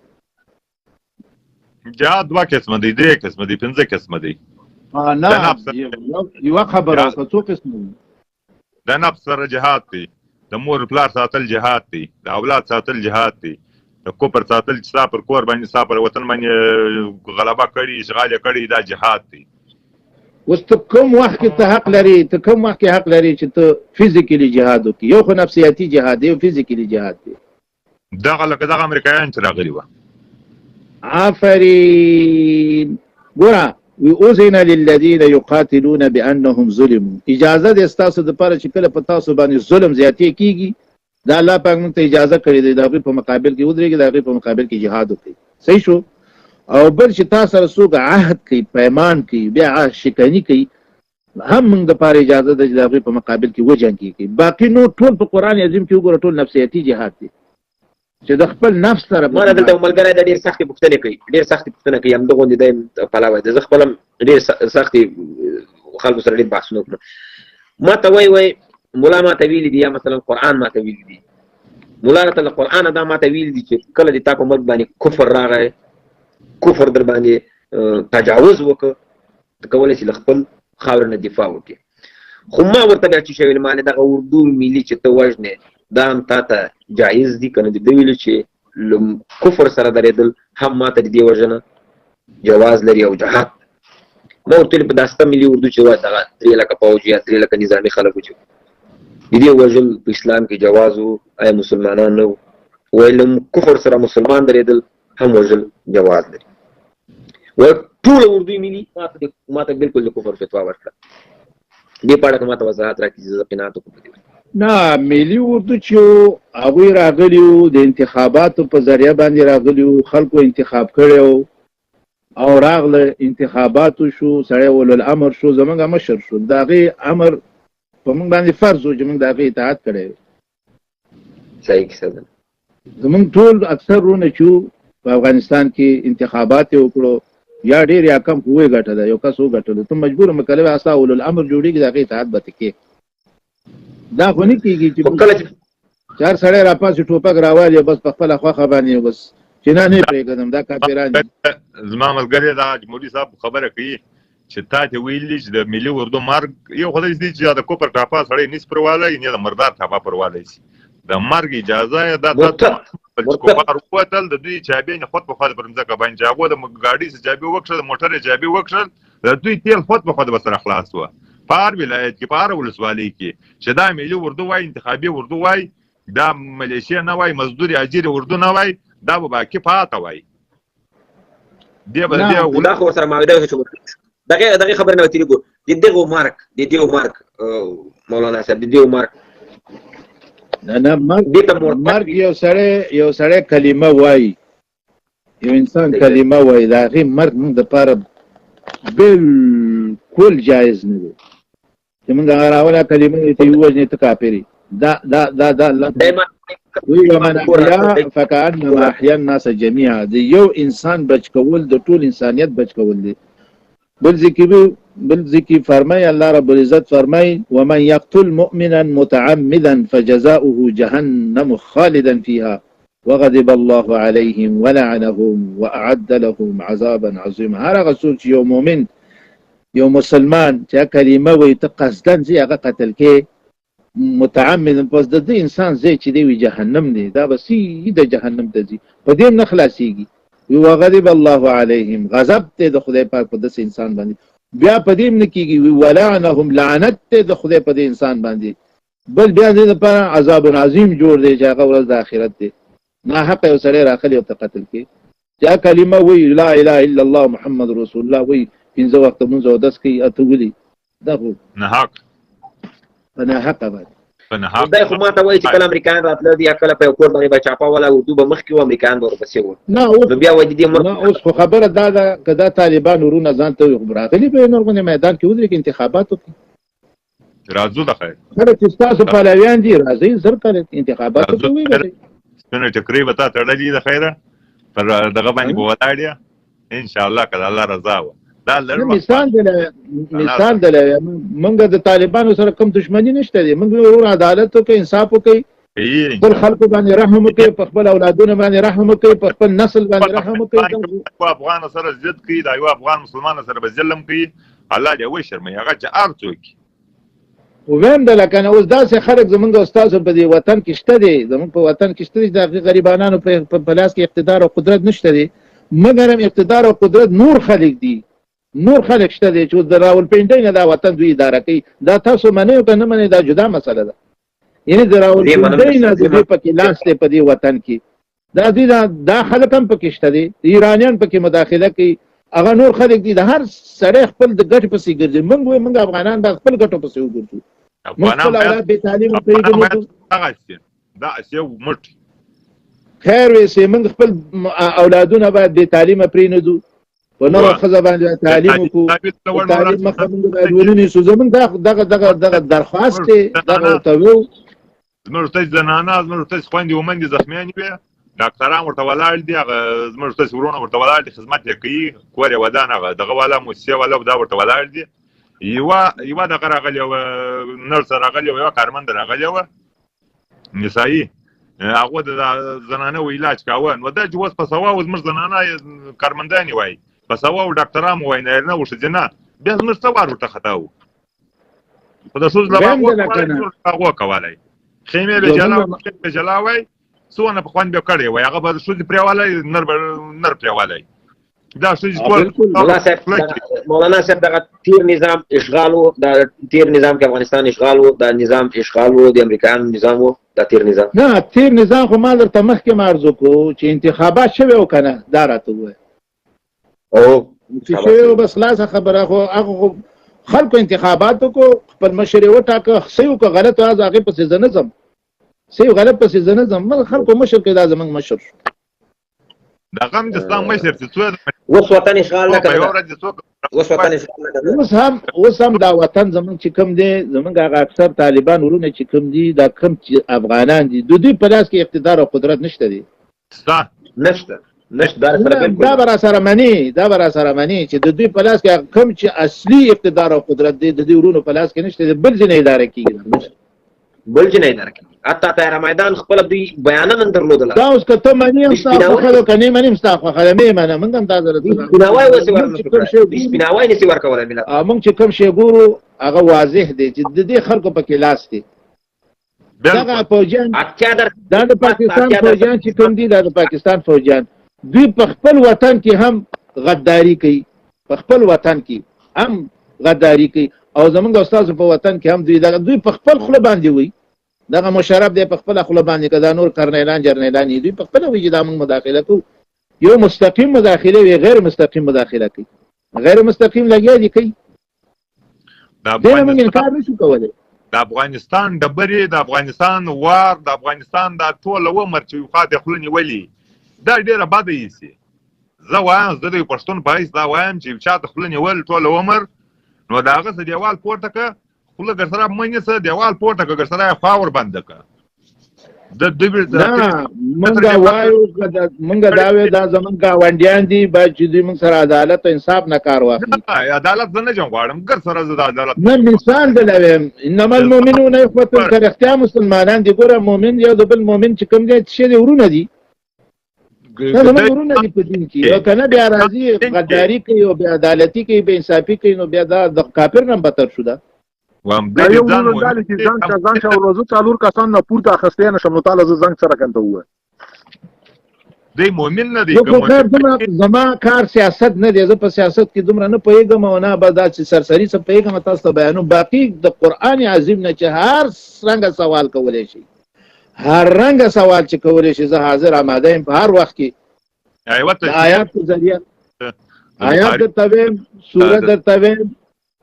جهاد دوه قسمه دي درې قسمه دي پنځه قسمه دي نه یو خبره څو قسمه دي د نفس سره جهاد دی د مور پلار ساتل جهاد دی د اولاد ساتل جهاد دی د کوپر ساتل چې ستا پر کور باندې ستا پر وطن باندې غلبه کړي اشغال یې کړي دا جهاد دی اوس ته کوم وخت کې ته حق لري چې ته فزیکلی جهاد وکړي یو خو نفسیاتي جهاد دی او فزیکلی جهاد دی دغه لکه دغه امریکایان چې راغلي وه آفرین ګوره وأذن للذين يقاتلون بأنهم ظلموا اجازه د استاسو د پاره چې کله په تاسو باندې ظلم زیاتې کیږي دا الله پاک موږ ته اجازه کړې ده د هغې په مقابل کې ودرېږي د هغې په مقابل کې جهاد وکړي صحیح شو او بل چې تا سره څوک عهد کوي پیمان کوي بیا عهد شکني کوي هم موږ د پاره اجازه ده چې د هغې په مقابل کې وجنګېږي باقي نور ټول په قرآن عظیم کې وګوره ټول نفسیاتي جهاد دی چې د خپل نفس سره ما دلته ملګری دا ډېر سختې پوښتنې کوي همدغه غوندې دی پلاوی دی زه خپل هم ډېر سختې خلکو سره ډېر بحثونه وکړم ما ته وایي مولا ما ته ویلي دي یا مثلا قرآن ما ته ویلي دي مولا راته له قرآنه دا ما ته ویلي دي چې کله دې تا په مرګ باندې کفر راغی کفر در باندې تجاوز وکړه ته کولی شي له خپل خاورې نه دفاع وکړې خو ما ورته بیا چې شویل مانې دغه اردو ملي چې ته وژنې دا هم تا ته جایز دي که نه دي ده ویلي چې له کفر سره درېدل هم ما ته د دې وژنه جواز لري او جهاد ما ورته ویلي په داسته ملي اردو چې وایي دغه 3 لکه پوځ یا 3 لکه نظامي خلک چې د دې وژل په اسلام کې جواز و آیا مسلمانان نه وو ویل کفر سره مسلمان درېدل هم وژل جواز لري وایي ټوله اردو ملي ما ته بالکل د کفر فتوا ورکړه دې په اړه که ما ته وضاحت راکړي چې زه قناعت وکړم په دې نه ملي اردو چې هغوی راغلي وو د انتخاباتو په ذریعه باندې راغلي وو خلکو انتخاب کړی او راغله انتخاباتو شو سړی ولوالامر شو زموږ مشر شو د هغې امر په موږ باندې فرض و چې موږ د هغې اطاعت کړی صحیح کیسه ده زموږ ټول اکثر رونه چې په افغانستان کې انتخابات یې وکړو یا ډېر یا کم خو وګټه ده یو کس وګټلو ته مجبور مکلف استا اولوالامر جوړېږي د هغې اطاعت به ته کې دا خو نه کېږي چې هر سړی راپاسې ټوپک راوالي بس په خپله خوښه باندې بس چې نه پرېږدم دا کافران دي. زما ملګری دا مولوي صاحب خبره کوي چې تا ته ویلي چې د ملي اردو مرګ یو خدای دې چې د کوپر ټاپا سړی نس پروالی نه د مردار ټاپا پروالی شي د مرګ اجازه یې دا کوپر وتل د دوی چابې نه خود په خود پر ځکه باندې هغه د ګاډي چابې وکړه د موټر چابې وکړه د دوی تیل خود په خود بسره خلاص و پار ولایت کې پار ولسوالۍ کې چې دا ملي اردو وای انتخابي اردو وای دا ملیشیا نه وای مزدوري اجیر اردو نه وای دا به باقي پاته وای دی به دی دا خو سره ما دغه خبر نه وتیږي د دغه مارک مولانا صاحب د دغه مارک نه مرګ یو سړی کلمه وای یو انسان کلمه وای دا غي مرګ موږ د پاره بالکل جایز نه دی چې موږ هغه راوړه کلمه ته وژنې ته کافری دا الله ومن احیا فكأنما احیا الناس جميعا د یو انسان بچ کول د ټول انسانیت بچ کول دی. بل ذکی فرمای الله رب العزت فرمای ومن يقتل مؤمنا متعمدا فجزاؤه جهنم خالدا فيها وغضب الله عليهم ولعنهم واعد لهم عذابا عظيما. هر رسول چې یو مؤمن یو مسلمان چې کلمه وي ته قصدن زی هغه قتل کې متعمدا پس د انسان زی چې دی جهنم دی دا بسی د جهنم ته ځي په دې نه خلاصيږي. وغضب الله عليهم غضب ته د خدای پاک په داس انسان باندې بیا په دې نه کېږي ولعنهم لعنت ته د خدای په دې انسان باندې بل بیا دې لپاره عذاب عظیم جوړ دی چې هغه ورځ د آخرت دی. نه حق یو سره راخلی او قتل کې چې کلمه وی لا اله الا الله محمد رسول الله وی پنځه وخت مونږ او داس کې اته ولي دا خو نه حق باندې دا خو ما ته وایي چې کله امریکایان راتله دي کله په کور باندې به چاپا ولا اردو به مخکې و امریکایان به ورپسې وو نو بیا وایي دې اوس خو خبره دا ده که دا طالبان ورونه ځان ته راغلي به نور باندې میدان کې ودرېږي انتخابات وکړي راځو د خیر خلک چې ستاسو پلویان دي راځئ زر کړئ انتخابات وکړئ څنګه ټکرې به تا تړلي د خیره پر دغه باندې به ولاړ یې ان شاء الله که د الله رضا وه مثال دی موږ د طالبانو سره کوم دشمنی نشته دی موږ ورور عدالت وکړو انصاف وکړو خپل خلکو باندې رحم وکړو په خپل اولادونو باندې رحم وکړو په خپل نسل باندې رحم وکړو افغان سره ضد کوي دا یو افغان مسلمان سره به ظلم کوي الله دې وای شرمي هغه چې ارڅوک ویم د لکه اوس داسې خلک زمونږ استاد په دې وطن کې شته دي زمونږ په وطن کې شته دي د غریبانو په لاس کې اقتدار او قدرت نشته دي مګر اقتدار او قدرت نور خلک دي نور خلک شته دي چې د راولپنډۍ نه دا وطن دوی اداره کوي دا تاسو منئ او که نه منئ دا جدا مسله ده یعنی د راولپنډۍ نه دوی پکې لاس دی په دې وطن کې دا خلک هم پکې شته دي ایرانیان پکې مداخله کوي هغه نور خلک دي د هر سړی خپل د ګټې پسې ګرځي موږ افغانان د خپل ګټو پسې وګرځو خپل اولاد بې تعلیمه پرېږدو خیر ویسې موږ خپل اولادونه باید بې تعلیمه پرېنږدو په نوره ښځه باندې تعلیم وکړو تعلیم مخه موږ باید ونیسو زموږ دغه درخواست دی دغه ورته ویو زموږ ورته زنانه زموږ ورته خویندې ومندې زخمیانې وې ډاکټران ورته ولاړ دي هغه زموږ ورته وروڼه ورته ولاړ دي خدمت یې کوي کور یې ودان هغه دغه والا موسسې والا دا ورته ولاړ دي یوه دغه راغلې وه نرسه راغلې وه یوه کارمنده راغلې وه نسایي هغه د زنانه و علاج کاوه نو دا چې اوس په سوا و زموږ زنانه کارمندانې وایي په سوا و ډاکټران مو وایي نارینه و ښځینه بیا زموږ څه وار ورته خطا و خو د ښځو لپاره هغه کولی خیمې به جلا وای څونه په خوند به کړی وای هغه به ښځې پرېوالی نر پرېوالی دا مولانا صاحب دغه تیر نظام اشغال و دا تیر نظام کې افغانستان اشغال و دا نظام اشغال و د امریکایانو نظام و دا تیر نظام نه تیر نظام خو ما درته مخکې عرض وکړو چې انتخابات شوي او که نه دا راته ووایه چې شوي و بس خلاصه خبره خو هغه خلکو انتخابات وکړو خپل مشر یې وټاکه صحیح وکړه غلط و هغې پسې زه نه ځم صحیح غلط پسې زه نه ځم خلکو مشر کې دا زموږ مشر شو دا غم د اسلام مشر چې څو اوس وطن اشغال نه کوي اوس وطن اشغال نه کوي اوس هم دا وطن زمونږ چې کوم دی زمونږ هغه اکثر طالبان ورونه چې کوم دي دا کوم چې افغانان دي د دوی په لاس کې اقتدار او قدرت نشته دی نشته دا به راسره مني چې د دوی په لاس کې کوم چې اصلي اقتدار او قدرت دی د دوی ورونو په لاس کې نشته دی بل ځینې اداره کېږي بل جنایدار کوي حتی تیاره میدان خپل دوی بیانونه درلودل دا اوس که ته منې هم ستا خوښه ده که نه منې هم ستا خوښه ده مې منه موږ هم تا سره سپیناوی وسې ورنشو کړی سپیناوی نسي ورکولی ملت موږ چې کوم شی ګورو هغه واضح دی چې د دې خلکو پکې لاس دی دغه فوجیان دا د پاکستان فوجیان چې کوم دي دا د پاکستان فوجیان دوی په خپل وطن کې هم غداري کوي په خپل وطن کې هم غداري کوي او زمونږ استاد په وطن کې هم دوی په خپل خوله باندې وي دغه مشرف دی په خپل خوله باندې که دا نور کرنیلان جرنیلان دوی په خپله وي چې دا موږ مداخله کوو یو مستقیم مداخله وي غیر مستقیم مداخله کوي غیر مستقیم لګیا دي کوي دې نه موږ انکار نشو کولی د افغانستان ډبرې د افغانستان وار د افغانستان دا ټوله عمر چې یو خوا د خوله نیولي دا ډېره بده ایسي زه وایم زه د پښتون په حیث دا وایم چې چا د خوله نیول ټوله عمر نو د هغه څه دیوال پورته که خوله ګرسره مه نیسه دیوال پورته که ګرسره یې خوا ور بنده که مونږ وایو مونږ دا وایو دا زمونږ ګاونډیان دي باید چې دوی مونږ سره عدالت او انصاف نه کار واخلي عدالت زه نه جم غواړم ګرسره زه د عدالت نه مثال دله ویم انما المؤمنون اخوة که رښتیا مسلمانان دي ګوره مؤمن یو د بل مؤمن چې کوم دی څه دی ورونه دي زمونږ ورونه دي په دین کې او که نه بیا راځي غداري کوي او بې عدالتي کوي بې انصافي کوي نو بیا دا د کافر نه بدتر شو ده یو ورونه دا چې ځان شه ورځو څلور کسان نه پورته اخیستی نه شم نو تعالی زه زنګ سره کنته ووایم دی مؤمن نه دی زما کار سیاست نه دی زه په سیاست کې دومره نه پوهېږم او نه به دا چې سرسري څه پوهېږم تاسو ته بیانوم باقي د قرآن عظیم نه چې هر رنګه سوال کولی شي هر رنګه سوال چې کولی شي زه حاضر آماده یم په هر وخت کې د آیات په ذریعه آیات درته ویم سوره درته ویم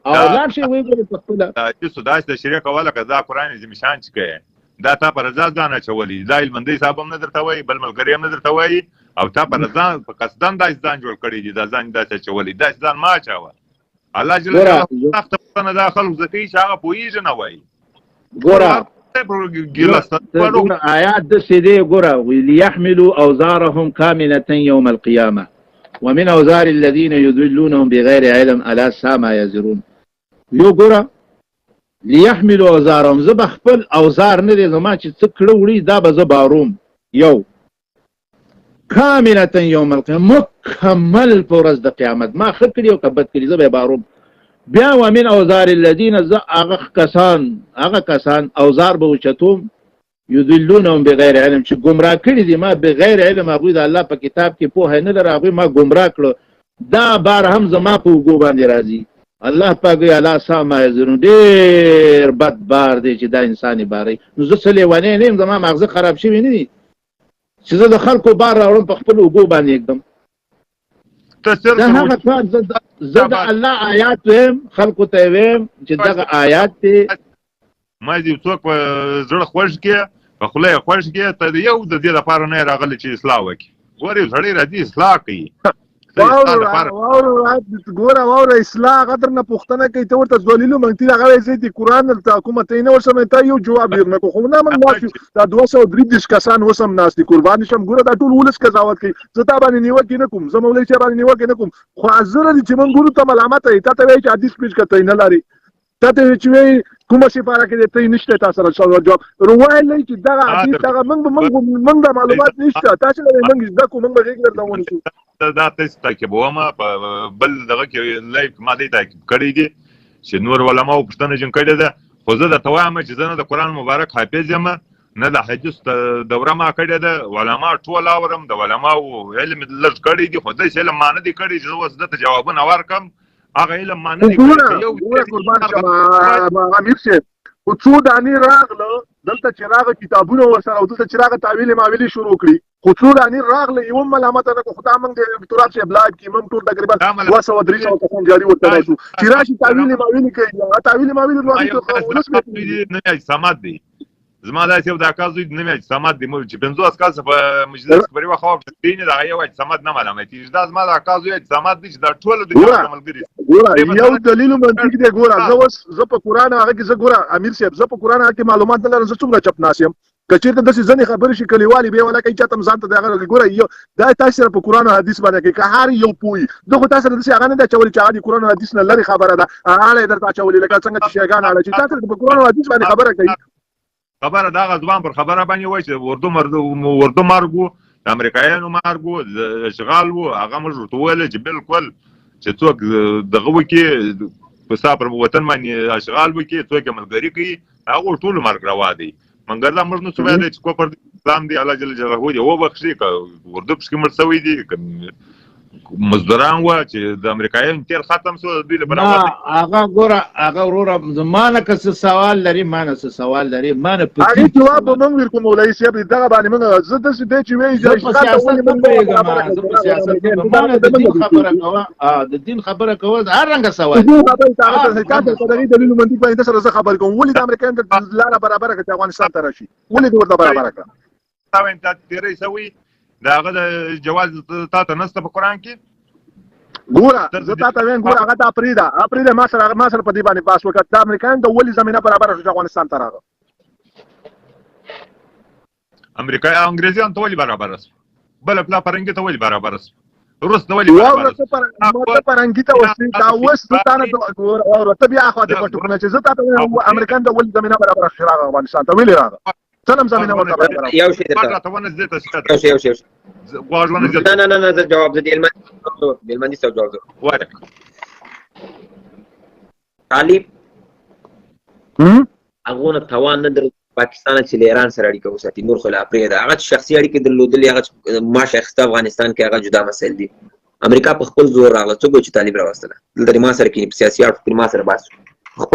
او لاړ شي وایي ګورې په خپله چې داسې د شریعه کوله که دا قرآن عظیم شان چې کوې دا تا په رضا ځان اچولي دا هلمندی صاحب هم نه درته وایي بل ملګري هم نه درته وایي او تا په رضا په قصدن داسې ځان جوړ کړی دي دا ځان داسې اچولي داسې ځان مه اچوه الله جل جلاله دا خلک زه کوي چې هغه پوهېږي نه وایي ګوره آیات داسې دی ګوره ليحملوا اوزارهم کاملة یوم القیامة ومن اوزار الذين يضلونهم بغیر علم الا ساء ما يزرون یو ګوره ليحملوا اوزارهم زه به خپل اوزار نه دی زما چې څه کړه وړي دا به زه باروم یو کاملة یوم القیامة مکمل په ورځ د قیامت ما ښه کړي او که بد کړي زه به یې باروم بیا ومن اوزار الذین زه هغه کسان اوزار به اوچتوم یضلونهم بغیر علم چې ګمراه کړي دي ما بغیر علم هغوی د الله په کتاب کې پوهه نه لري هغوی ما ګمراه کړه دا بار هم زما په اوږو باندې راځي الله پاک وایي الا ساء ما یزرون ډېر بد بار دی چې دا انسان یې باري نو زه څه لیونی نه یم زما مغزه خراب شوي نه دي چې زه د خلکو بار راوړم په خپل اوږو باندې ږدم دا هغه کار زه د الله آیات ویم خلکو ته ویم چې دغه آیات دی ما دې څوک په زړه خوږ کې په خوله یې خوږ کې ته یو د دې لپاره نه راغلی چې اصلاح وکړي ګورې یو سړی راځي اصلاح کوي واوره اصلاح قدر نه پوښتنه کوي ته ورته دلیلو منګتي هغه وایي چې قرآن ته کومه ته نه ورسم ته یو جواب نه کو خو نه من واښو دا 230 کسان وسم ناس دي قربان شم ګوره دا ټول ولس قضاوت کوي زه تا باندې نیوکه نه کوم زه مولوي صاحب باندې نیوکه نه کوم خو حاضر دي چې من ګورو ته ملامت ای ته وایي چې حدیث پیش کته نه لري ته چې وایي کومه سپاره کې ته نشته تاسو سره جواب روایل چې دا حدیث دا من د معلومات نشته تاسو له من دا کوم به غیر درونه شو دا تاسو ته کې بوما بل دغه کې لایف ماده ته کړی دي چې نور علماء پښتنه جن کړی ده خو زه د توام چې زنه د قرآن مبارک حافظ یم نه د حدیث دوره ما کړی ده علماء ټول اورم د علماء علم لږ کړی دي خو د علم معنی دي کړی چې اوس د جوابونه ورکم هغه علم معنی دي یو قربان شم امیر شه او څو دانی راغله دلته چې راغ کتابونه ورسره او دلته چې راغ تعویل ماویلی شروع کړي خو څو دانی راغله یو ملامت نه خو دا موږ د دکتورات شه بلاګ کې موږ ټول تقریبا 200 کسان جاری ورته شو چې راشي تعویل ماویلی کوي تعویل ماویلی ورته ولس نه سمات دي زما دا چې دا کار دوی نه سمات دي چې 50 کال په مجلس کې پرې واخو دین دا یو سمات نه معلومه چې دا زما دا کار دوی سمات دي چې دا ټول د ملګری یو دلیل منطق دی ګوره زه په قرآن هغه کې زه ګوره امیر صاحب زه په قرآن هغه کې معلومات نه لرم زه څومره چپ ناس یم که چېرته داسې ځینې خبرې شي کلیوالي بیا ولا کوي چاته ځان ته دغه ګوره یو دا تاسو سره په قرآن او حدیث باندې کې که هر یو پوي دغه تاسو سره داسې هغه نه دی اچولی چې هغه د قرآن او حدیث نه لرې خبره ده هغه یې درته اچولې لکه څنګه چې شیګان اړه چې تاسو په قرآن او حدیث باندې خبره کوي خبره دغه ځوان پر خبره باندې وای چې اردو مرګ و د امریکایانو مرګ و اشغال و هغه موږ ورته وویل چې بالکل چې څوک دغه وکړي په ستا پر وطن باندې اشغال وکړي څوک یې ملګري کوي هغه ټولو مرګ روا دی مګر دا موږ نسو ویلی چې کوپر اسلام دی الله جل جلاله دې وبخښي که اردو پسې مړ سوی دی مزدوران و چې د امریکایانو تیر ختم شو دوی له برابر هغه ګوره هغه وروره زمانه که څه سوال لري مانه څه سوال لري مانه هغې جواب به موږ ورکړو مولوي صاحب دغه باندې موږ زه داسې دی چې وایي زه په سیاست نه پوهېږم زه په سیاست نه مانه د دین خبره کوه د دین خبره کوه هر رنګه سوال دلیل منطق باندې سره زه خبرې کوم ولې د امریکایانو لاره برابره کړه چې افغانستان ته راشي ولې دې ورته برابره کړه تا وایي تا تېری سوي د هغه د جواز تا ته نشته په قرآن کې ګوره زه تا ته وایم ګوره هغه ته پرېږده ما سره په دې باندې بحث وکړه د امریکایانو د ولې زمینه برابره شو چې افغانستان ته راغله انګریزیانو ته ولې برابره شو بله پلا فرنګي ته ولې برابره شو روس ته ولې برابره شو فرنګي ته دا اوس زه تا نه واوره ته بیا اخوا دې پټو کړه چې زه تا ته وایم امریکایان د ولې زمینه برابره شو راغله افغانستان ته ولې راغله سلام زمینه ورته برابره یو شی نه زه جواب زه هلمندي صاحب جواب وایه طالب هغو نه توان نه در پاکستان چې له ایران سره اړیکه وساتي نور خو لا پرېږده هغه شخصي اړیکې درلودلې هغه معاش اخیسته افغانستان کې هغه جدا مسایل دي امریکا په خپل زور راغله څوک چې طالب راوستله دلته ما سره کې سیاسي اړخ ما سره بحث خپل